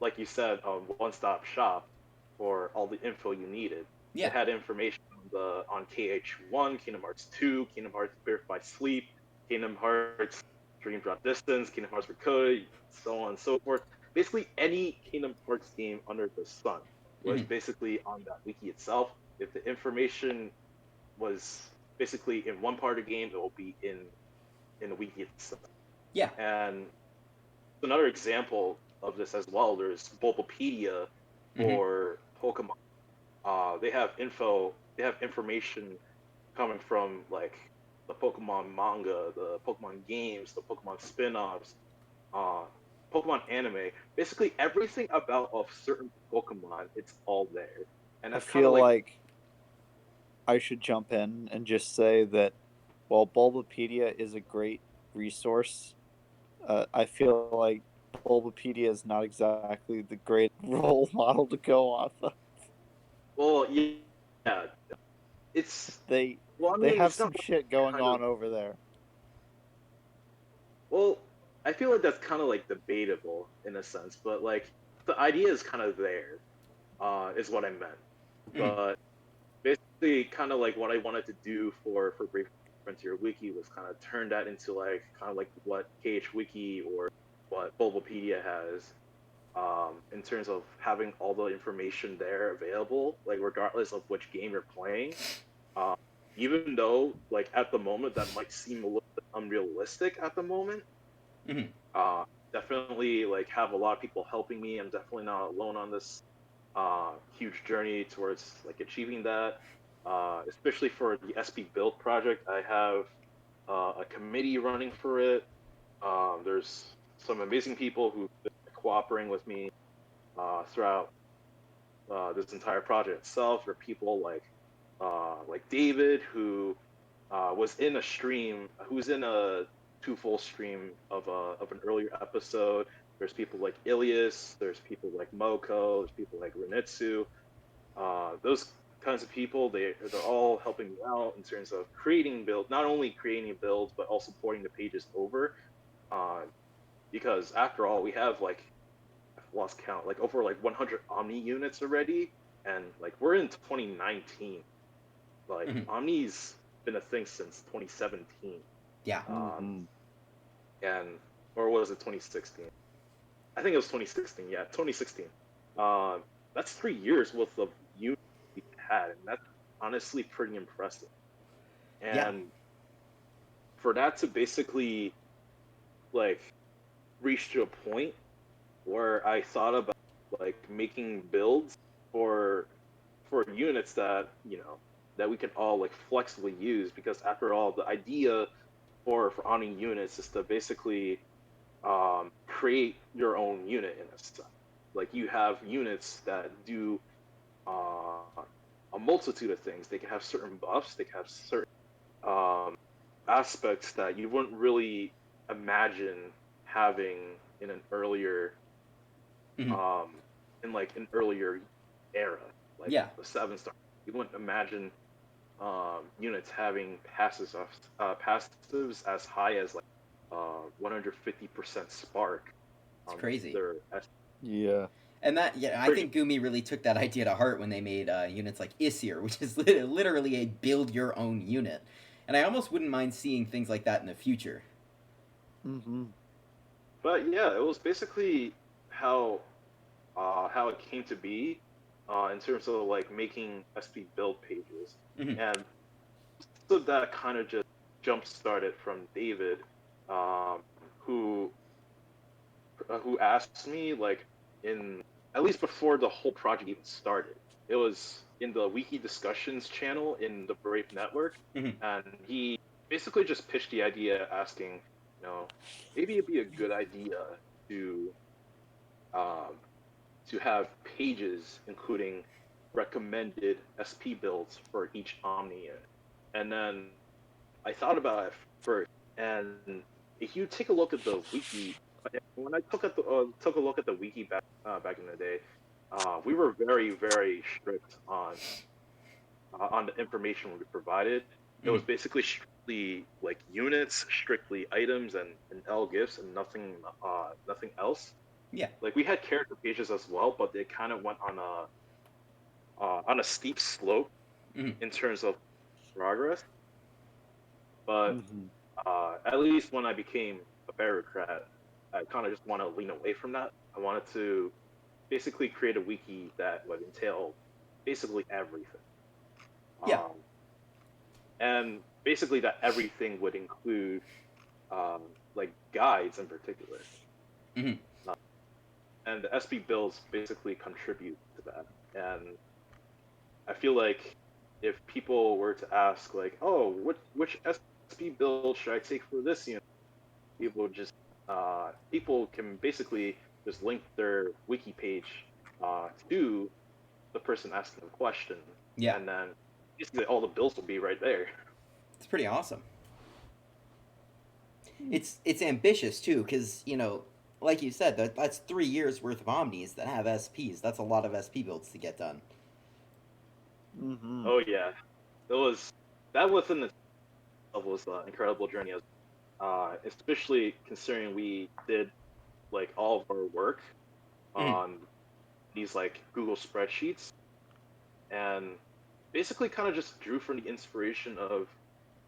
like you said, a one-stop shop for all the info you needed. It Yeah. had information on KH1, Kingdom Hearts 2, Kingdom Hearts Birth by Sleep, Kingdom Hearts Dream Drop Distance, Kingdom Hearts Recode, so on and so forth. Basically, any Kingdom Hearts game under the sun was Mhm. basically on that wiki itself. If the information was basically in one part of the game, it will be in the wiki itself. Yeah. And another example of this as well, there's Bulbapedia Mhm. for Pokemon. They have information coming from like the Pokemon manga, the Pokemon games, the Pokemon spin-offs, uh, Pokemon anime. Basically, everything about a certain Pokemon, it's all there, and I that's kind of feel like like I should jump in and just say that while Bulbapedia is a great resource, I feel like Bulbapedia is not exactly the great role model to go off of. well, yeah, it's They well, I they mean, have it's not some shit going kind of on over there. well, I feel like that's kind of like debatable in a sense, but like the idea is kind of there, is what I meant. Mhm. But basically, kind of like what I wanted to do for Brave Frontier Wiki was kind of turn that into like kind of like what KH Wiki or what Bulbapedia has, in terms of having all the information there available, like regardless of which game you're playing. Um, Even though like at the moment that might seem a little bit unrealistic at the moment, Mhm. uh, definitely like have a lot of people helping me. I'm definitely not alone on this huge journey towards like achieving that. Especially for the SP Build project, I have a committee running for it. There's some amazing people who've been cooperating with me throughout this entire project itself. There are people like David, who was in a stream, who's in a two full stream of an earlier episode. There's people like Ilias, there's people like Moko, there's people like Renitsu. Those kinds of people, they're all helping me out in terms of creating build, not only creating builds but also porting the pages over. Uh, because after all, we have like I've lost count, like over like 100 Omni units already, and like we're in 2019. Like Mhm. Omni's been a thing since 2017, Yeah. um, Mm-hmm. and or was it 2016? I think it was 2016. Yeah, 2016. Uh, that's 3 years worth of units we had, and that's honestly pretty impressive. Yeah. And for that to basically like reach to a point where I thought about like making builds for for units that that we can all like flexibly use, because after all the idea for owning units is to basically create your own unit in a sense. Like you have units that do a multitude of things. They can have certain buffs. They can have certain um, aspects that you wouldn't really imagine having in an earlier Mhm. um, in like an earlier era, like Yeah. the 7 star. You wouldn't imagine units having passives as high as like 150% spark It's on crazy. their Yeah. And that, yeah, I pretty. think Gumi really took that idea to heart when they made units like Isir, which is literally a build your own unit. And I almost wouldn't mind seeing things like that in the future. Mm-hmm. But yeah, it was basically how it came to be in terms of like making SP build pages, Hmm. and so that kind of just jump started from David, um, who who asked me like in at least before the whole project even started. It was in the wiki discussions channel in the Brave network, Hmm. and he basically just pitched the idea, asking, maybe it'd be a good idea to um, to have pages including recommended SP builds for each Omni unit. And then I thought about it first, and if you take a look at the wiki, when I took a look at the wiki back in the day, we were very strict on the information we provided. It was Mhm. basically strictly like units, strictly items and L gifts, and nothing else. Yeah. Like we had character pages as well, but they kind of went on a steep slope Mhm. in terms of progress. But Mm-hmm. at least when I became a bureaucrat, I kind of just want to lean away from that. I wanted to basically create a wiki that would entail basically everything. Yeah. Um, and basically that everything would include like guides in particular. Mhm. Uh, and the SB builds basically contribute to that. And I feel like if people were to ask like, oh, which SB build should I take for this unit? People can basically just link their wiki page to the person asking the question, Yeah. and then basically all the builds will be right there. It's pretty awesome. It's ambitious too, because like you said, that's 3 years worth of omnis that have SPs. That's a lot of SP builds to get done. Mm-hmm. Oh yeah, it was that within itself was an incredible journey, especially considering we did like all of our work Mhm. on these like Google spreadsheets, and basically kind of just drew from the inspiration of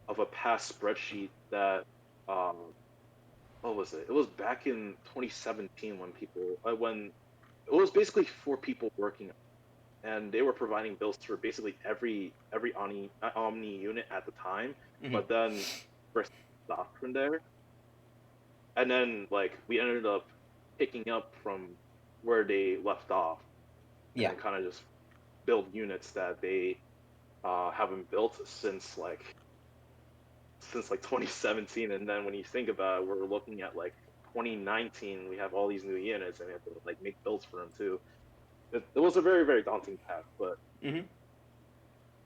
a past spreadsheet that um what was it? It was back in 2017 when it was basically four people working, and they were providing builds for basically every Omni unit at the time. Mhm. But then first stopped from there, and then like we ended up picking up from where they left off, and Yeah. then kind of just build units that they haven't built since like 2017. And then when you think about it, we're looking at like 2019, we have all these new units and we have to like make builds for them too. It was a very daunting path, but Mhm.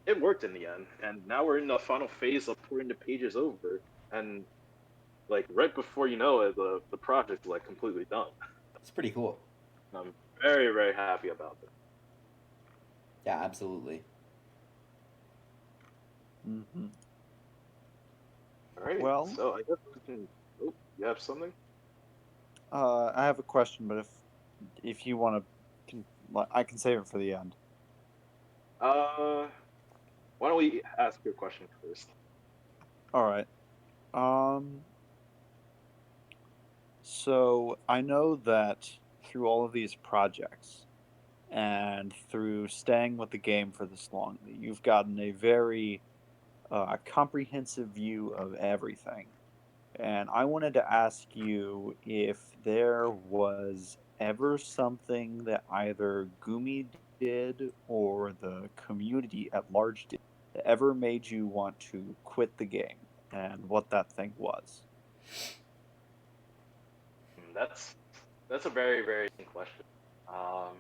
it worked in the end. And now we're in the final phase of pouring the pages over, and like right before you know it, the project is like completely done. It's pretty cool. And I'm very happy about it. Yeah, absolutely. Mm-hmm. All right, Well, so I guess we can. Oh, you have something? I have a question, but if you want to, I can save it for the end. Uh, why don't we ask your question first? All right. Um. So I know that through all of these projects and through staying with the game for this long, that you've gotten a very comprehensive view of everything. And I wanted to ask you if there was ever something that either Gumi did or the community at large did that ever made you want to quit the game, and what that thing was. That's a very interesting question. Um,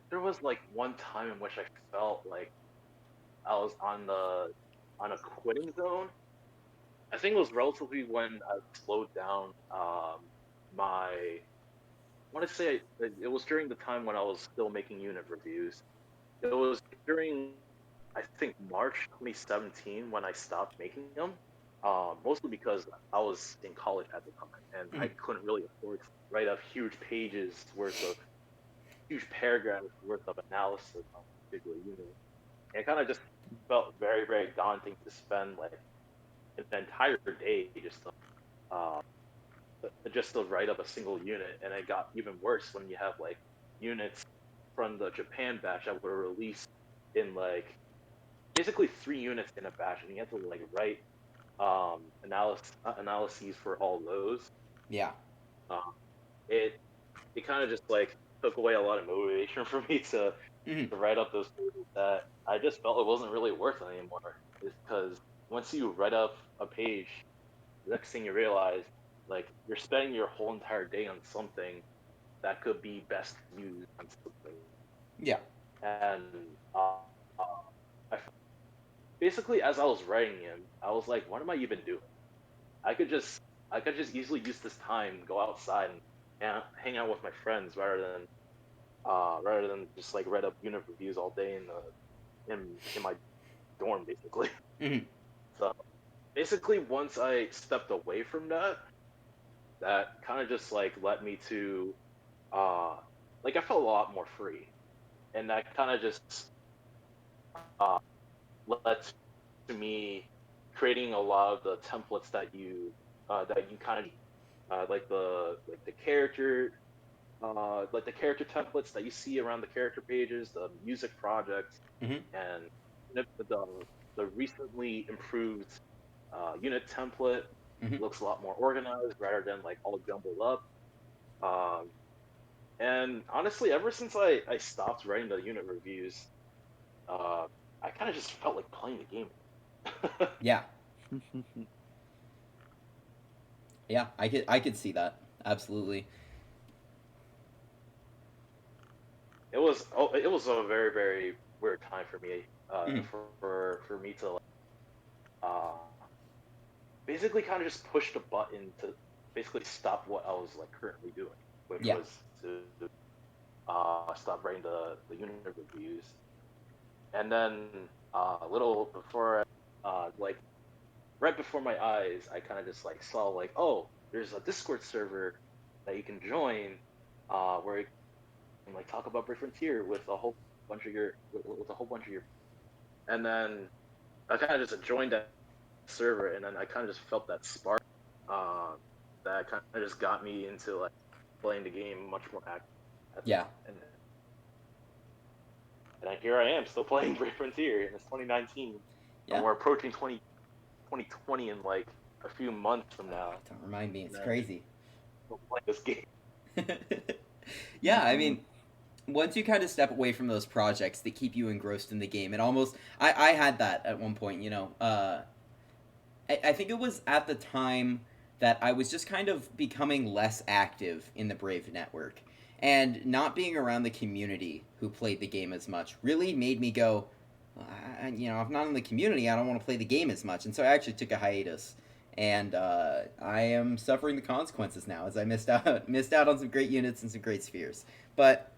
there was like one time in which I felt like I was on a quitting zone. I think it was relatively when I slowed down my. I want to say it was during the time when I was still making unit reviews. It was during I think March 2017 when I stopped making them. Mostly because I was in college at the time and I Mhm. couldn't really afford to write up huge paragraphs worth of analysis on a particular unit. And it kind of just felt very daunting to spend like an entire day uh, just to write up a single unit. And it got even worse when you have like units from the Japan batch that were released in like basically 3 units in a batch, and you have to like write analyses for all those. Yeah. Um, it it kind of just like took away a lot of motivation for me Mhm. to write up those pages that I just felt it wasn't really worth it anymore. Is because once you write up a page, the next thing you realize, like you're spending your whole entire day on something that could be best used on something. Yeah. And I, basically, as I was writing him, I was like, what am I even doing? I could just easily use this time, go outside and hang out with my friends rather than just like read up unit reviews all day in my dorm basically. Mhm. So basically, once I stepped away from that, that kind of just like led me to uh like I felt a lot more free, and that kind of just uh led to me creating a lot of the templates that you kind of like the character like the character templates that you see around the character pages, the music projects, Mhm. and the recently improved unit template Mhm. looks a lot more organized rather than like all jumbled up. Um, and honestly, ever since I stopped writing the unit reviews, uh, I kind of just felt like playing the game. Yeah. Yeah. I could see that absolutely. It was a very very weird time for me Mhm. for me to like, uh, basically kind of just push the button to basically stop what I was like currently doing, which Yeah. was to stop writing the unit reviews. And then a little before, like right before my eyes, I kind of just like saw like, oh, there's a Discord server that you can join, where you can like talk about Brave Frontier with a whole bunch of with a whole bunch of your, and then I kind of just joined that server, and then I kind of just felt that spark, uh, that kind of just got me into like playing the game much more active. Yeah. And here I am still playing Brave Frontier, and it's 2019, and Yeah. we're approaching 2020 in like a few months from now, Don't remind me. and It's I'm crazy. still playing this game. Yeah. I mean, once you kind of step away from those projects that keep you engrossed in the game, it almost I had that at one point. I think it was at the time that I was just kind of becoming less active in the Brave network. And not being around the community who played the game as much really made me go, if I'm not in the community, I don't want to play the game as much. And so I actually took a hiatus. And I am suffering the consequences now as I missed out on some great units and some great spheres. But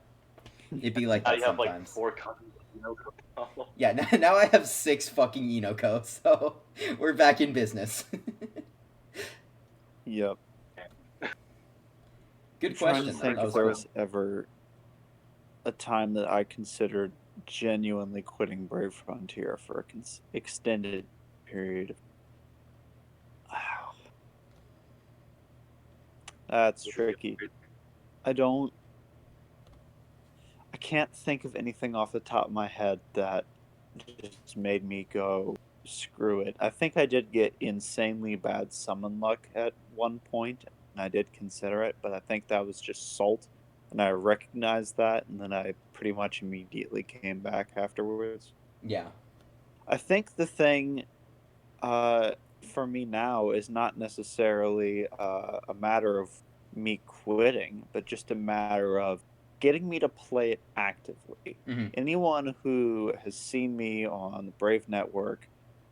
it'd be like Now that you have like sometimes. 4 copies of Enoco. Yeah, now I have 6 fucking Enoko, so we're back in business. Yep. Good Trying to question, though. think That if was there cool. was ever a time that I considered genuinely quitting Brave Frontier for a extended period of. Wow, that's tricky. I don't. I can't think of anything off the top of my head that just made me go screw it. I think I did get insanely bad summon luck at one point, and I did consider it, but I think that was just salt, and I recognized that, and then I pretty much immediately came back afterwards. Yeah. I think the thing uh, for me now is not necessarily a matter of me quitting, but just a matter of getting me to play it actively. Hmm. Anyone who has seen me on the Brave Network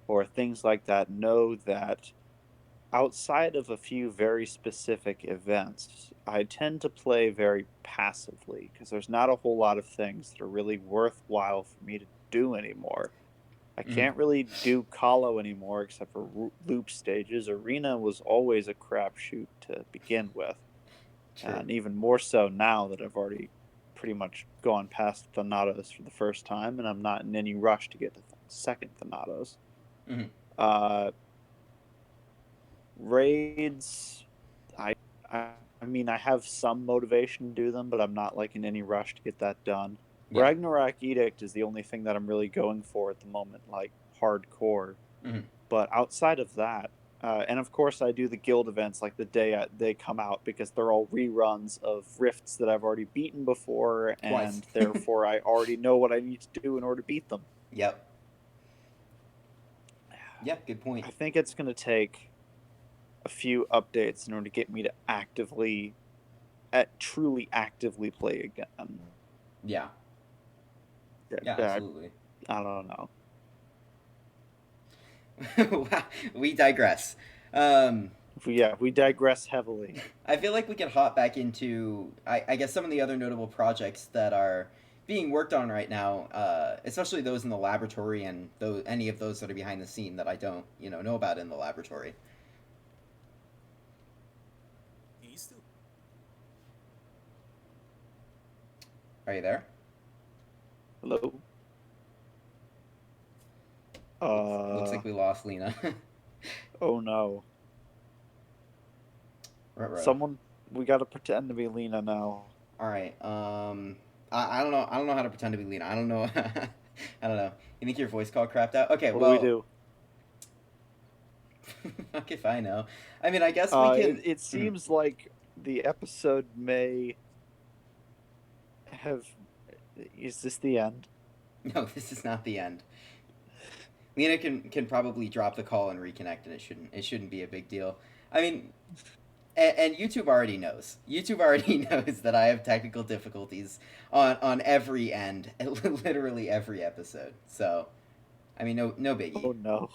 or things like that know that outside of a few very specific events, I tend to play very passively because there's not a whole lot of things that are really worthwhile for me to do anymore. I Hmm. can't really do Calo anymore except for loop stages. Arena was always a crapshoot to begin with, True. and even more so now that I've already pretty much gone past Thanatos for the first time, and I'm not in any rush to get to second Thanatos. Hmm. Uh, Raids, I, I mean, I have some motivation to do them, but I'm not like in any rush to get that done. Yeah. Ragnarok Edict is the only thing that I'm really going for at the moment, like hardcore. Hmm. But outside of that, and of course, I do the guild events like the day they come out because they're all reruns of rifts that I've already beaten before, Twice. and therefore I already know what I need to do in order to beat them. Yep. Yeah. Good point. I think it's going to take a few updates in order to get me to truly actively play again. Yeah. Yeah. Yeah, Absolutely. I don't know. Wow, we digress. Um, we digress heavily. I feel like we can hop back into, I guess, some of the other notable projects that are being worked on right now, especially those in the laboratory and any of those that are behind the scene that I don't, know about in the laboratory. Are you there? Hello. Looks like we lost Lina. Oh no. Ruh-roh. Someone, we gotta pretend to be Lina now. All right. I don't know. I don't know how to pretend to be Lina. I don't know. I don't know. You think your voice call crapped out? Okay. What Well. do we do? Fuck if I know. I mean, I guess we can. It seems like the episode may have. Is this the end? No, this is not the end. Lina can probably drop the call and reconnect, and it shouldn't be a big deal. I mean, and YouTube already knows. YouTube already knows that I have technical difficulties on every end, literally every episode. So, I mean, no biggie. Oh no.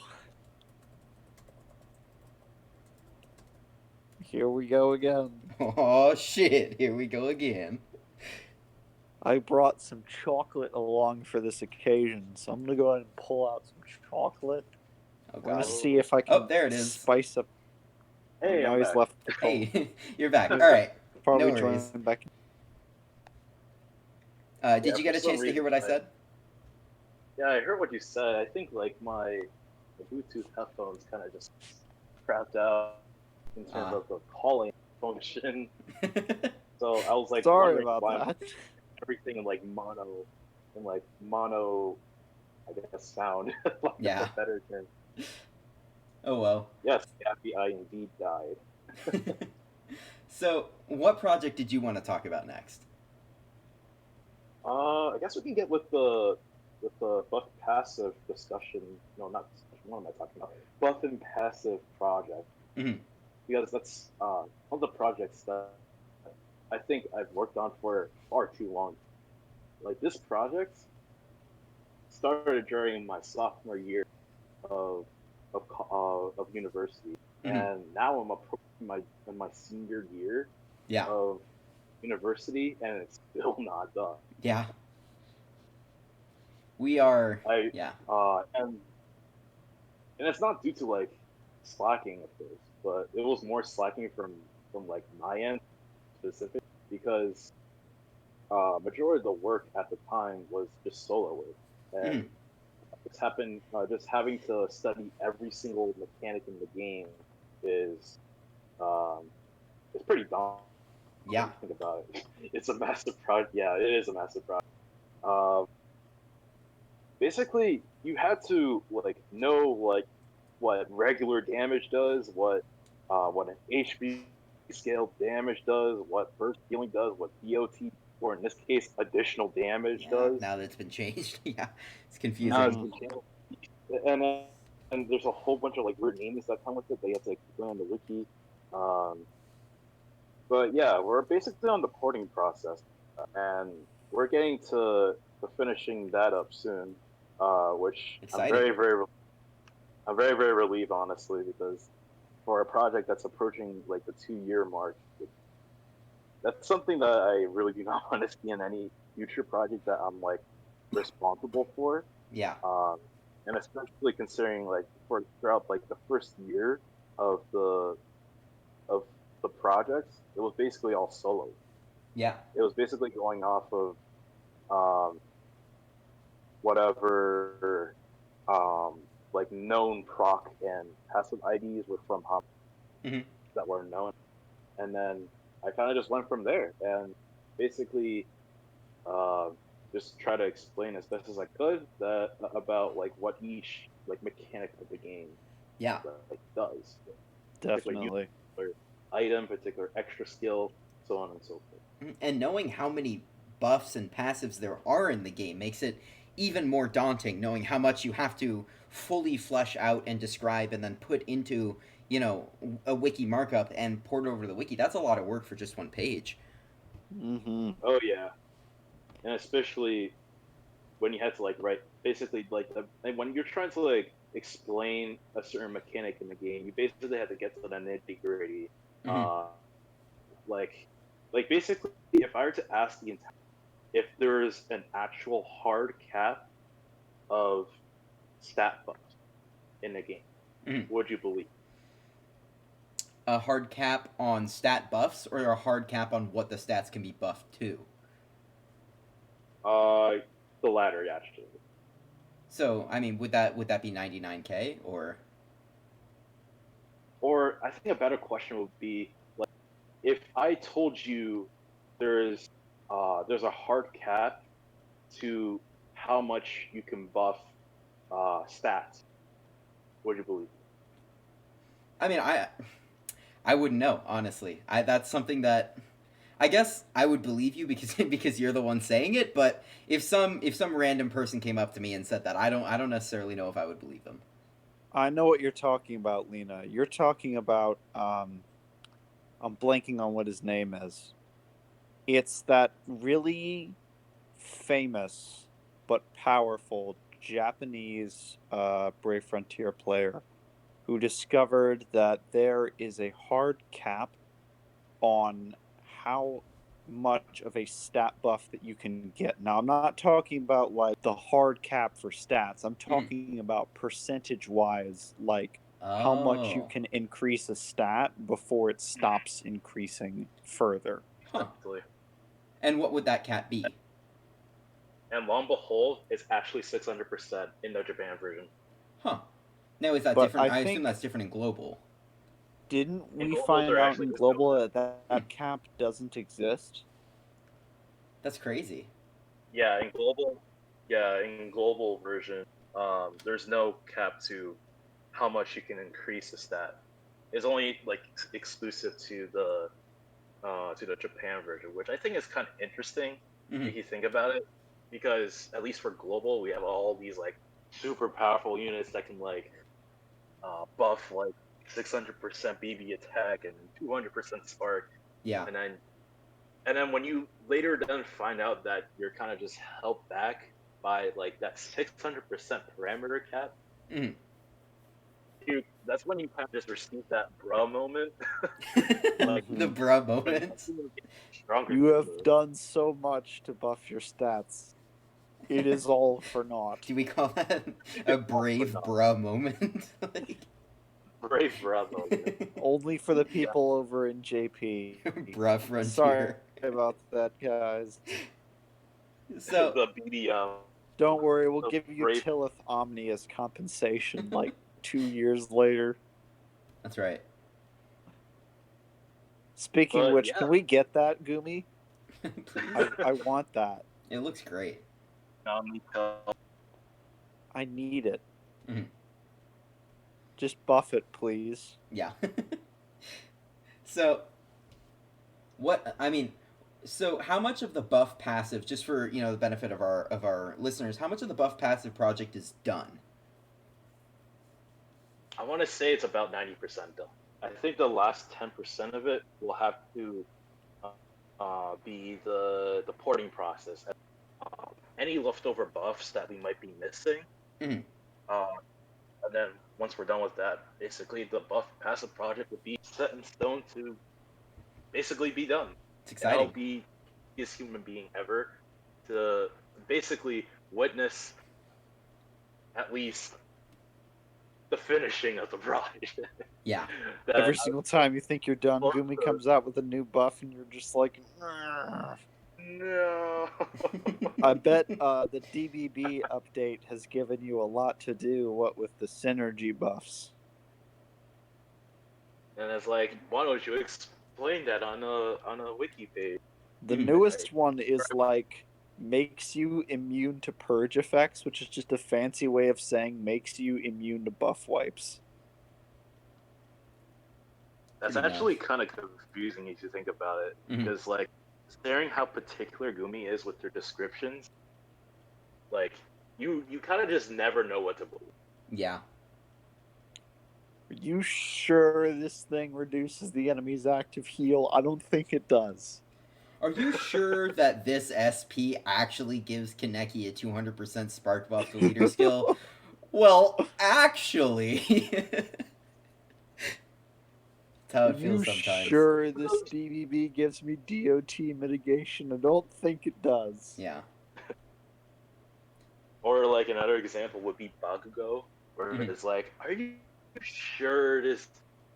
Here we go again. Oh shit! Here we go again. I brought some chocolate along for this occasion, so I'm gonna go ahead and pull out some chocolate. Oh I'm gonna god. see if I can Oh, there it is. spice up. Hey, now I'm he's back. left the call. Hey, you're back. All right. Probably No worries. join back. Did Yeah, you get a for some chance to hear what I reason, said? Yeah, I heard what you said. I think like my Bluetooth headphones kind of just crapped out in terms of the calling function. So I was like, Sorry wondering about why that. everything in mono, I guess, sound. Like Yeah. a better term. Oh well. Yes, the FBI indeed died. So, what project did you want to talk about next? I guess we can get with the buff passive discussion. No, not discussion. What am I talking about? Buff and passive project. Mhm. Because that's one of the projects that I think I've worked on for far too long. Like this project started during my sophomore year of university, and now I'm approaching my senior year Yeah. of university, and it's still not done. Yeah. We are. Yeah. And it's not due to like slacking at first, but it was more slacking from like my end specific because majority of the work at the time was just solo work, and it's happened just having to study every single mechanic in the game is it's pretty daunting. Yeah. Think about it. It's a massive project. Yeah, it is a massive project. Basically, you had to like know like what regular damage does, what an HP scale damage does, what burst healing does, what DOT, or in this case, additional damage does. Now that it's been changed, yeah, it's confusing. Now it's been changed. And there's a whole bunch of like weird names that come with it that you have to like, put on the wiki. But yeah, we're basically on the porting process, and we're getting to finishing that up soon, which Exciting. I'm very very relieved honestly, because for a project that's approaching like the 2-year mark, that's something that I really do not want to see in any future project that I'm like responsible for. Yeah. And especially considering like throughout like the first year of the project, it was basically all solo. Yeah. It was basically going off of whatever like known proc and passive IDs were from Hop that were known, and then I kind of just went from there and basically just try to explain as best as I could about like what each like mechanic of the game like does. Definitely. Particular item, particular extra skill, so on and so forth. And knowing how many buffs and passives there are in the game makes it even more daunting, knowing how much you have to fully flesh out and describe and then put into, a wiki markup and port over the wiki. That's a lot of work for just one page. Oh yeah, and especially when you had to like write basically like when you're trying to like explain a certain mechanic in the game. You basically have to get to the nitty gritty. Mm-hmm. Like, basically, if I were to ask if there's an actual hard cap of stat buffs in the game, Mm-hmm. would you believe? A hard cap on stat buffs, or a hard cap on what the stats can be buffed to? Uh, the latter, actually. So, I mean, would that be 99k or? Or I think a better question would be like, if I told you there's a hard cap to how much you can buff stats, would you believe? I mean, I wouldn't know, honestly. That's something that I guess I would believe you because because you're the one saying it. But if some random person came up to me and said that, I don't necessarily know if I would believe them. I know what you're talking about, Lina. You're talking about I'm blanking on what his name is. It's that really famous but powerful Japanese Brave Frontier player who discovered that there is a hard cap on how much of a stat buff that you can get. Now, I'm not talking about like the hard cap for stats. I'm Mm. talking about percentage wise, like how much you Oh, can increase a stat before it stops increasing further. huh. Exactly. And what would that cap be? And lo and behold, it's actually 600% in the Japan version. Huh. Now is that But different? I I assume think, that's different in global. didn't In we global, find there out actually in is no global cap. that that cap doesn't exist? That's crazy. Yeah, in global, version, there's no cap to how much you can increase a stat. It's only like exclusive to the Japan version, which I think is kind of interesting Mm-hmm. if you think about it, because at least for global, we have all these like super powerful units that can like buff like 600% BB attack and 200% spark, Yeah. and then when you later then find out that you're kind of just held back by like that 600% parameter cap, Mm-hmm. dude, that's when you kind of just receive that bruh moment. Like The Mm-hmm. bruh when moment. you get stronger You than have this. done so much to buff your stats. It is all for naught. Do we call that a It's all for brave naught. bruh moment? Like, Brave bruh moment. Only for the Yeah, people over in JP. bruh Sorry frontier. about that, guys. So the BDM, Don't worry, we'll the give you brave. Tillith Omni as compensation like 2 years later. that's right. Speaking of But which, yeah, can we get that, Gumi? Please. I want that. It looks great. Omni I need it. Mhm. Just buff it, please. Yeah. So what I mean, so how much of the buff passive, just for the benefit of our listeners, how much of the buff passive project is done? I want to say it's about 90% done. I think the last 10% of it will have to be the porting process. Any leftover buffs that we might be missing, Mhm. uh, and then once we're done with that, basically the buff passive project would be set in stone to basically be done, It's and that'll exciting. be the easiest human being ever to basically witness at least the finishing of the bride. Yeah. that Every I single time you think you're done, was Gumi close comes out with a new buff, and you're just like, "Grr." no. I bet the DBB update has given you a lot to do. What with the synergy buffs? And it's like, why don't you explain that on a wiki page? The Mhm. newest one is like makes you immune to purge effects, which is just a fancy way of saying makes you immune to buff wipes. That's Pretty nice. actually kind of confusing if you think about it, Mhm. because like, staring how particular Gumi is with their descriptions, like you kind of just never know what to believe. Yeah. Are you sure this thing reduces the enemy's active heal? I don't think it does. Are you sure that this SP actually gives Kaneki a 200% spark buff to leader skill? Well, actually, that's how Are it feels you sometimes. sure this BBB gives me DOT mitigation? I don't think it does. Yeah. Or like another example would be Bakugo, where Mhm. it's like, are you sure this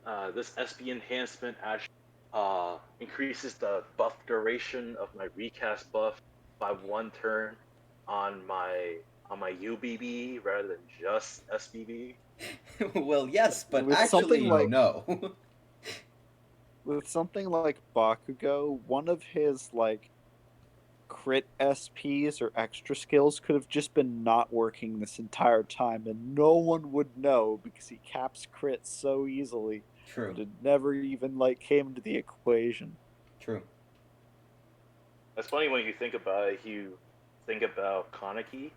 SB enhancement actually increases the buff duration of my recast buff by 1 turn on my UBB rather than just SBB? Well, yes, but With something actually, like no. Bakugo, one of his like crit SPs or extra skills could have just been not working this entire time, and no one would know because he caps crit so easily True. that it never even like came into the equation. True. That's funny when you think about it. You think about Kaneki,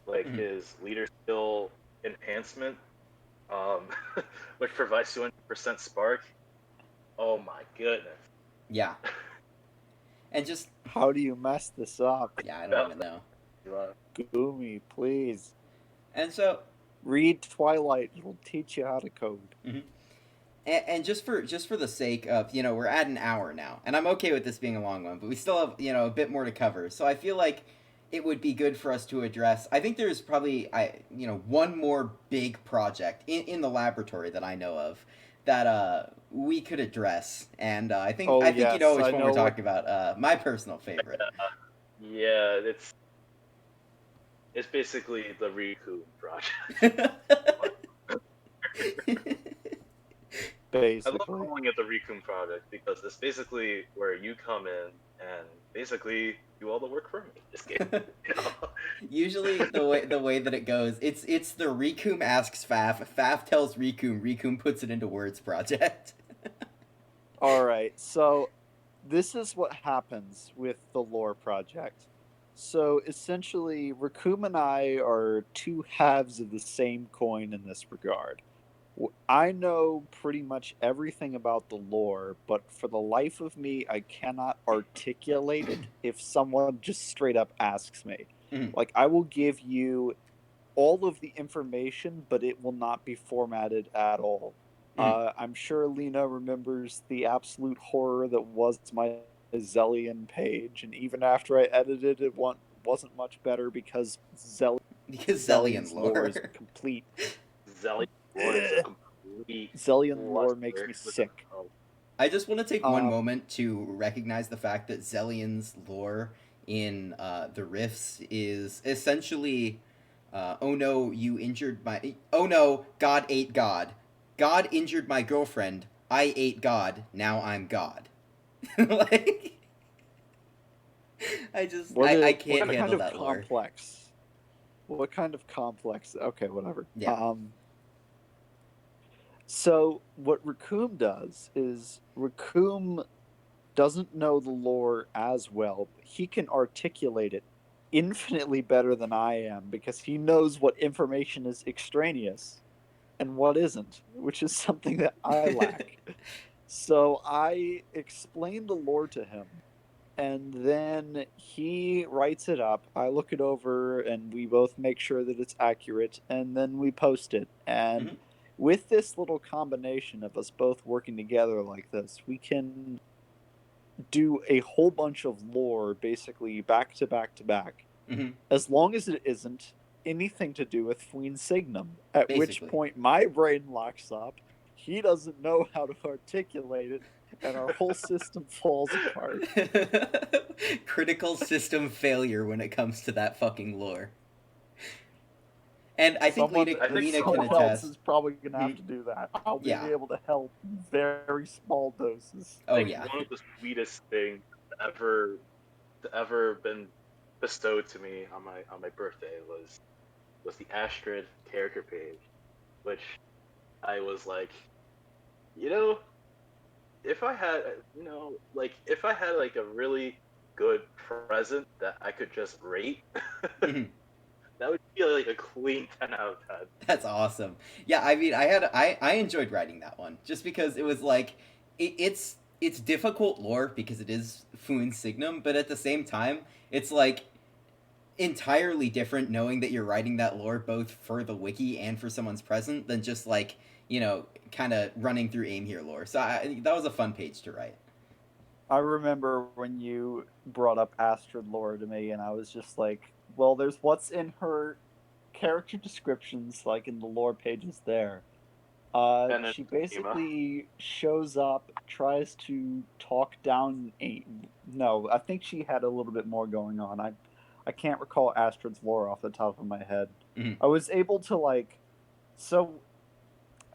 like Mhm. his leader skill enhancement, um, which provides 200% spark. Oh my goodness. Yeah. And just, How do you mess this up? yeah, I don't even know. Gumi, please. And so, Read Twilight, it'll teach you how to code. mhm. And just for the sake of, we're at an hour now, and I'm okay with this being a long one, but we still have, a bit more to cover. So I feel like it would be good for us to address. I think there's probably one more big project in the laboratory that I know of that we could address, and I think Oh I think you yes, know which I one we're know what. talking about. My personal favorite. Yeah, it's basically the Recoome project. I love Basically. calling it the Recoome project because it's basically where you come in and basically do all the work for me. Just kidding. You know? Usually the way that it goes, it's the Recoome asks Faf, Faf tells Recoome, Recoome puts it into words project. Alright, so this is what happens with the lore project. So essentially, Rakum and I are two halves of the same coin in this regard. I know pretty much everything about the lore, but for the life of me, I cannot articulate it if someone just straight up asks me. Mhm. Like, I will give you all of the information, but it will not be formatted at all. Mhm. I'm sure Lina remembers the absolute horror that was my Zellion page, and even after I edited it, wasn't much better because Because Zellion Zellion's lore lore. is complete. Zelly lore is a complete Zellion lore makes cluster me within sick. itself. I just want to take one Um, moment to recognize the fact that Zellion's lore in the Rifts is essentially, oh no, you injured my. Oh no, God ate God. God injured my girlfriend. I ate God. Now I'm God. Like, I can't what kind handle of that lore. complex? What kind of complex? Okay, whatever. Yeah. So what Recoome does is Recoome doesn't know the lore as well, but he can articulate it infinitely better than I am because he knows what information is extraneous and what isn't, which is something that I lack. So I explain the lore to him, and then he writes it up. I look it over, and we both make sure that it's accurate, and then we post it. And Mhm. with this little combination of us both working together like this, we can do a whole bunch of lore basically back to back to back, Mhm. as long as it isn't anything to do with Queen Signum, at which Basically. point my brain locks up, he doesn't know how to articulate it, and our whole system falls apart. Critical system failure when it comes to that fucking lore. And I think Someone I think Lina can someone else attest. is probably gonna have Mhm. to do that. I'll be Yeah. able to help in very small doses. I Oh think yeah. one of the sweetest things ever been bestowed to me on my birthday was the Astrid character page, which I was like, you know, if I had, if I had like a really good present that I could just rate, Mhm. that would be like a clean 10 out of 10. That's awesome. Yeah, I mean, I enjoyed writing that one just because it was like it's difficult lore because it is Foon Signum, but at the same time, it's like entirely different knowing that you're writing that lore both for the wiki and for someone's present than just like, kind of running through aim here lore. So that was a fun page to write. I remember when you brought up Astrid lore to me, and I was just like, well, there's what's in her character descriptions, like in the lore pages there. And then She Ema. basically shows up, tries to talk down. No, I think she had a little bit more going on. I can't recall Astrid's lore off the top of my head. Mm-hmm. I was able to like, so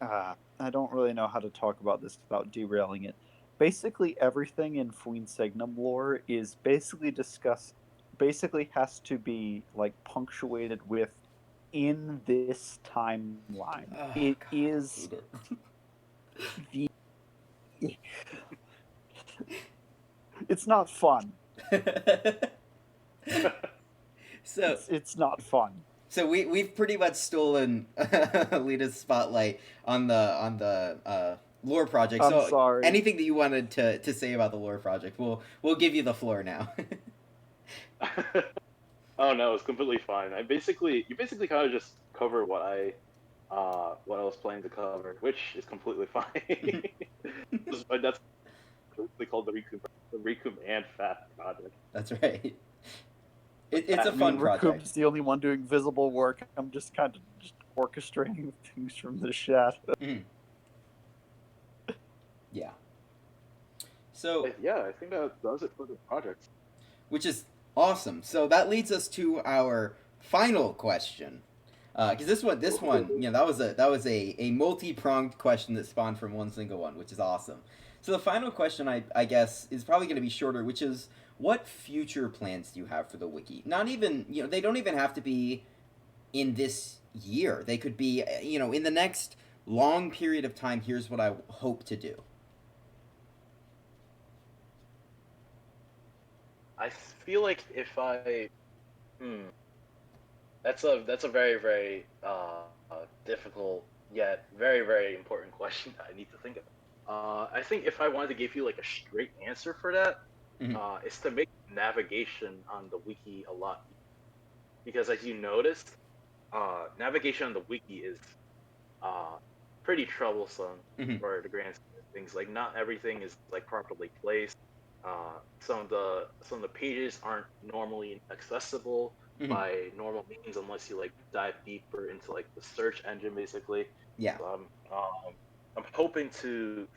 I don't really know how to talk about this without derailing it. Basically, everything in Fuin Signum lore is basically discussed. Basically, has to be like punctuated with in this timeline. Oh It God, I is hate the. It's not fun. it. so It's not fun. So we've pretty much stolen Lita's spotlight on the lore project. I'm So sorry. anything that you wanted to say about the lore project, we'll give you the floor now. Oh no, it's completely fine. You basically kind of just cover what I was planning to cover, which is completely fine. That's they called the Recoome and Fat project. That's right. It's I a mean, fun project. Recoup's the only one doing visible work. I'm just kind of just orchestrating things from the shadow. Mm. Yeah. So, Yeah, I think that does it for the project. which is awesome. So that leads us to our final question. Because this one, that was a multi pronged question that spawned from one single one, which is awesome. So the final question, I guess, is probably going to be shorter, which is, what future plans do you have for the wiki? Not even, they don't even have to be in this year. They could be, in the next long period of time. Here's what I hope to do. I feel like if I, that's a very very difficult yet very very important question that I need to think about. I think if I wanted to give you like a straight answer for that, Mhm. it's to make navigation on the wiki a lot easier. Because as you noticed, navigation on the wiki is uh, pretty troublesome Mhm. for the grand scheme of things. Like not everything is like properly placed. Some of the pages aren't normally accessible Mhm. by normal means unless you like dive deeper into like the search engine basically. Yeah. So I'm hoping to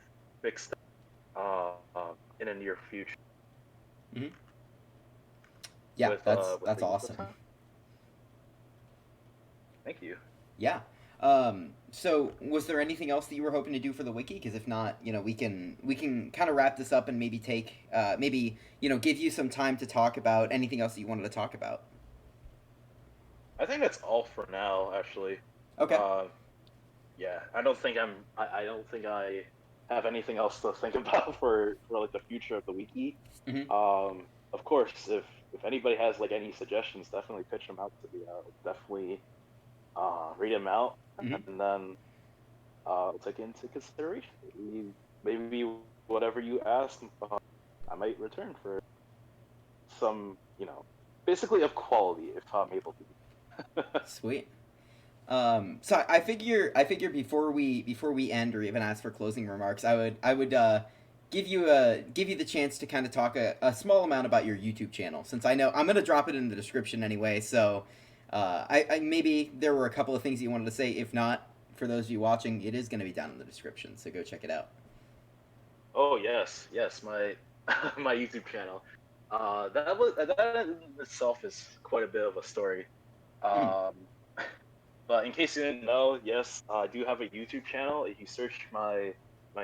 fix that in a near future Mhm. Yeah, with that's the use of awesome. time. Thank you. Yeah. So was there anything else that you were hoping to do for the wiki? Because if not, we can kind of wrap this up and maybe give you some time to talk about anything else that you wanted to talk about. I think that's all for now, actually. Okay. Uh, yeah, I don't think I have anything else to think about for like the future of the wiki. Mm-hmm. Of course, if anybody has like any suggestions, definitely pitch them out to me. I'll definitely read them out, Mm-hmm. and then I'll take it into consideration. Maybe whatever you ask, I might return for some, basically of quality if I'm able to. Sweet. So I figure before we end or even ask for closing remarks, I would give you the chance to kind of talk a small amount about your YouTube channel, since I know I'm gonna drop it in the description anyway. So, I maybe there were a couple of things you wanted to say. If not, for those of you watching, it is gonna be down in the description. So go check it out. Oh yes, my my YouTube channel. That in itself is quite a bit of a story. Mm. Um, but in case you didn't know, yes, I do have a YouTube channel. If you search my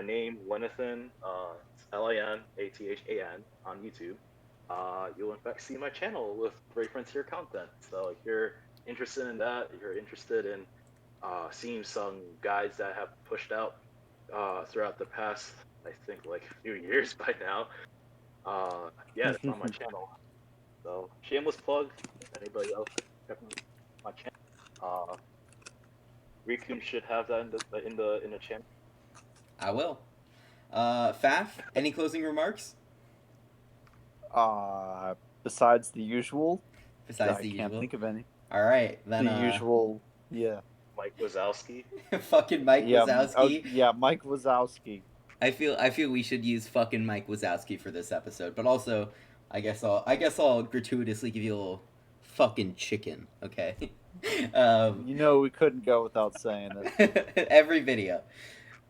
name, Linathan, Linathan on YouTube, you'll in fact see my channel with Brave Frontier content. So if you're interested in that, if you're interested in seeing some guides that have pushed out throughout the past, I think like a few years by now. Yeah, it's on my channel. So shameless plug. If anybody else check my channel, Recoome should have that in the channel. I will. Faf, any closing remarks? uh, Besides the usual, besides I the can't usual? think of any. All right, then. The usual, yeah. Mike Wazowski. Fucking Mike Yeah, Wazowski. yeah, Mike Wazowski. I feel we should use fucking Mike Wazowski for this episode, but also, I guess I'll gratuitously give you a little fucking chicken. Okay. You know, we couldn't go without saying it. Every video.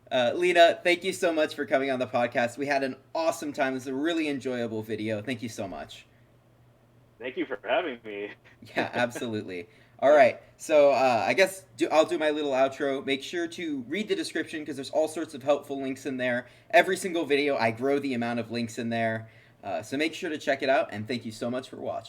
Lina, thank you so much for coming on the podcast. We had an awesome time. This is a really enjoyable video. Thank you so much. Thank you for having me. Yeah, absolutely. All right, so I guess I'll do my little outro. Make sure to read the description because there's all sorts of helpful links in there. Every single video, I grow the amount of links in there. So make sure to check it out, and thank you so much for watching.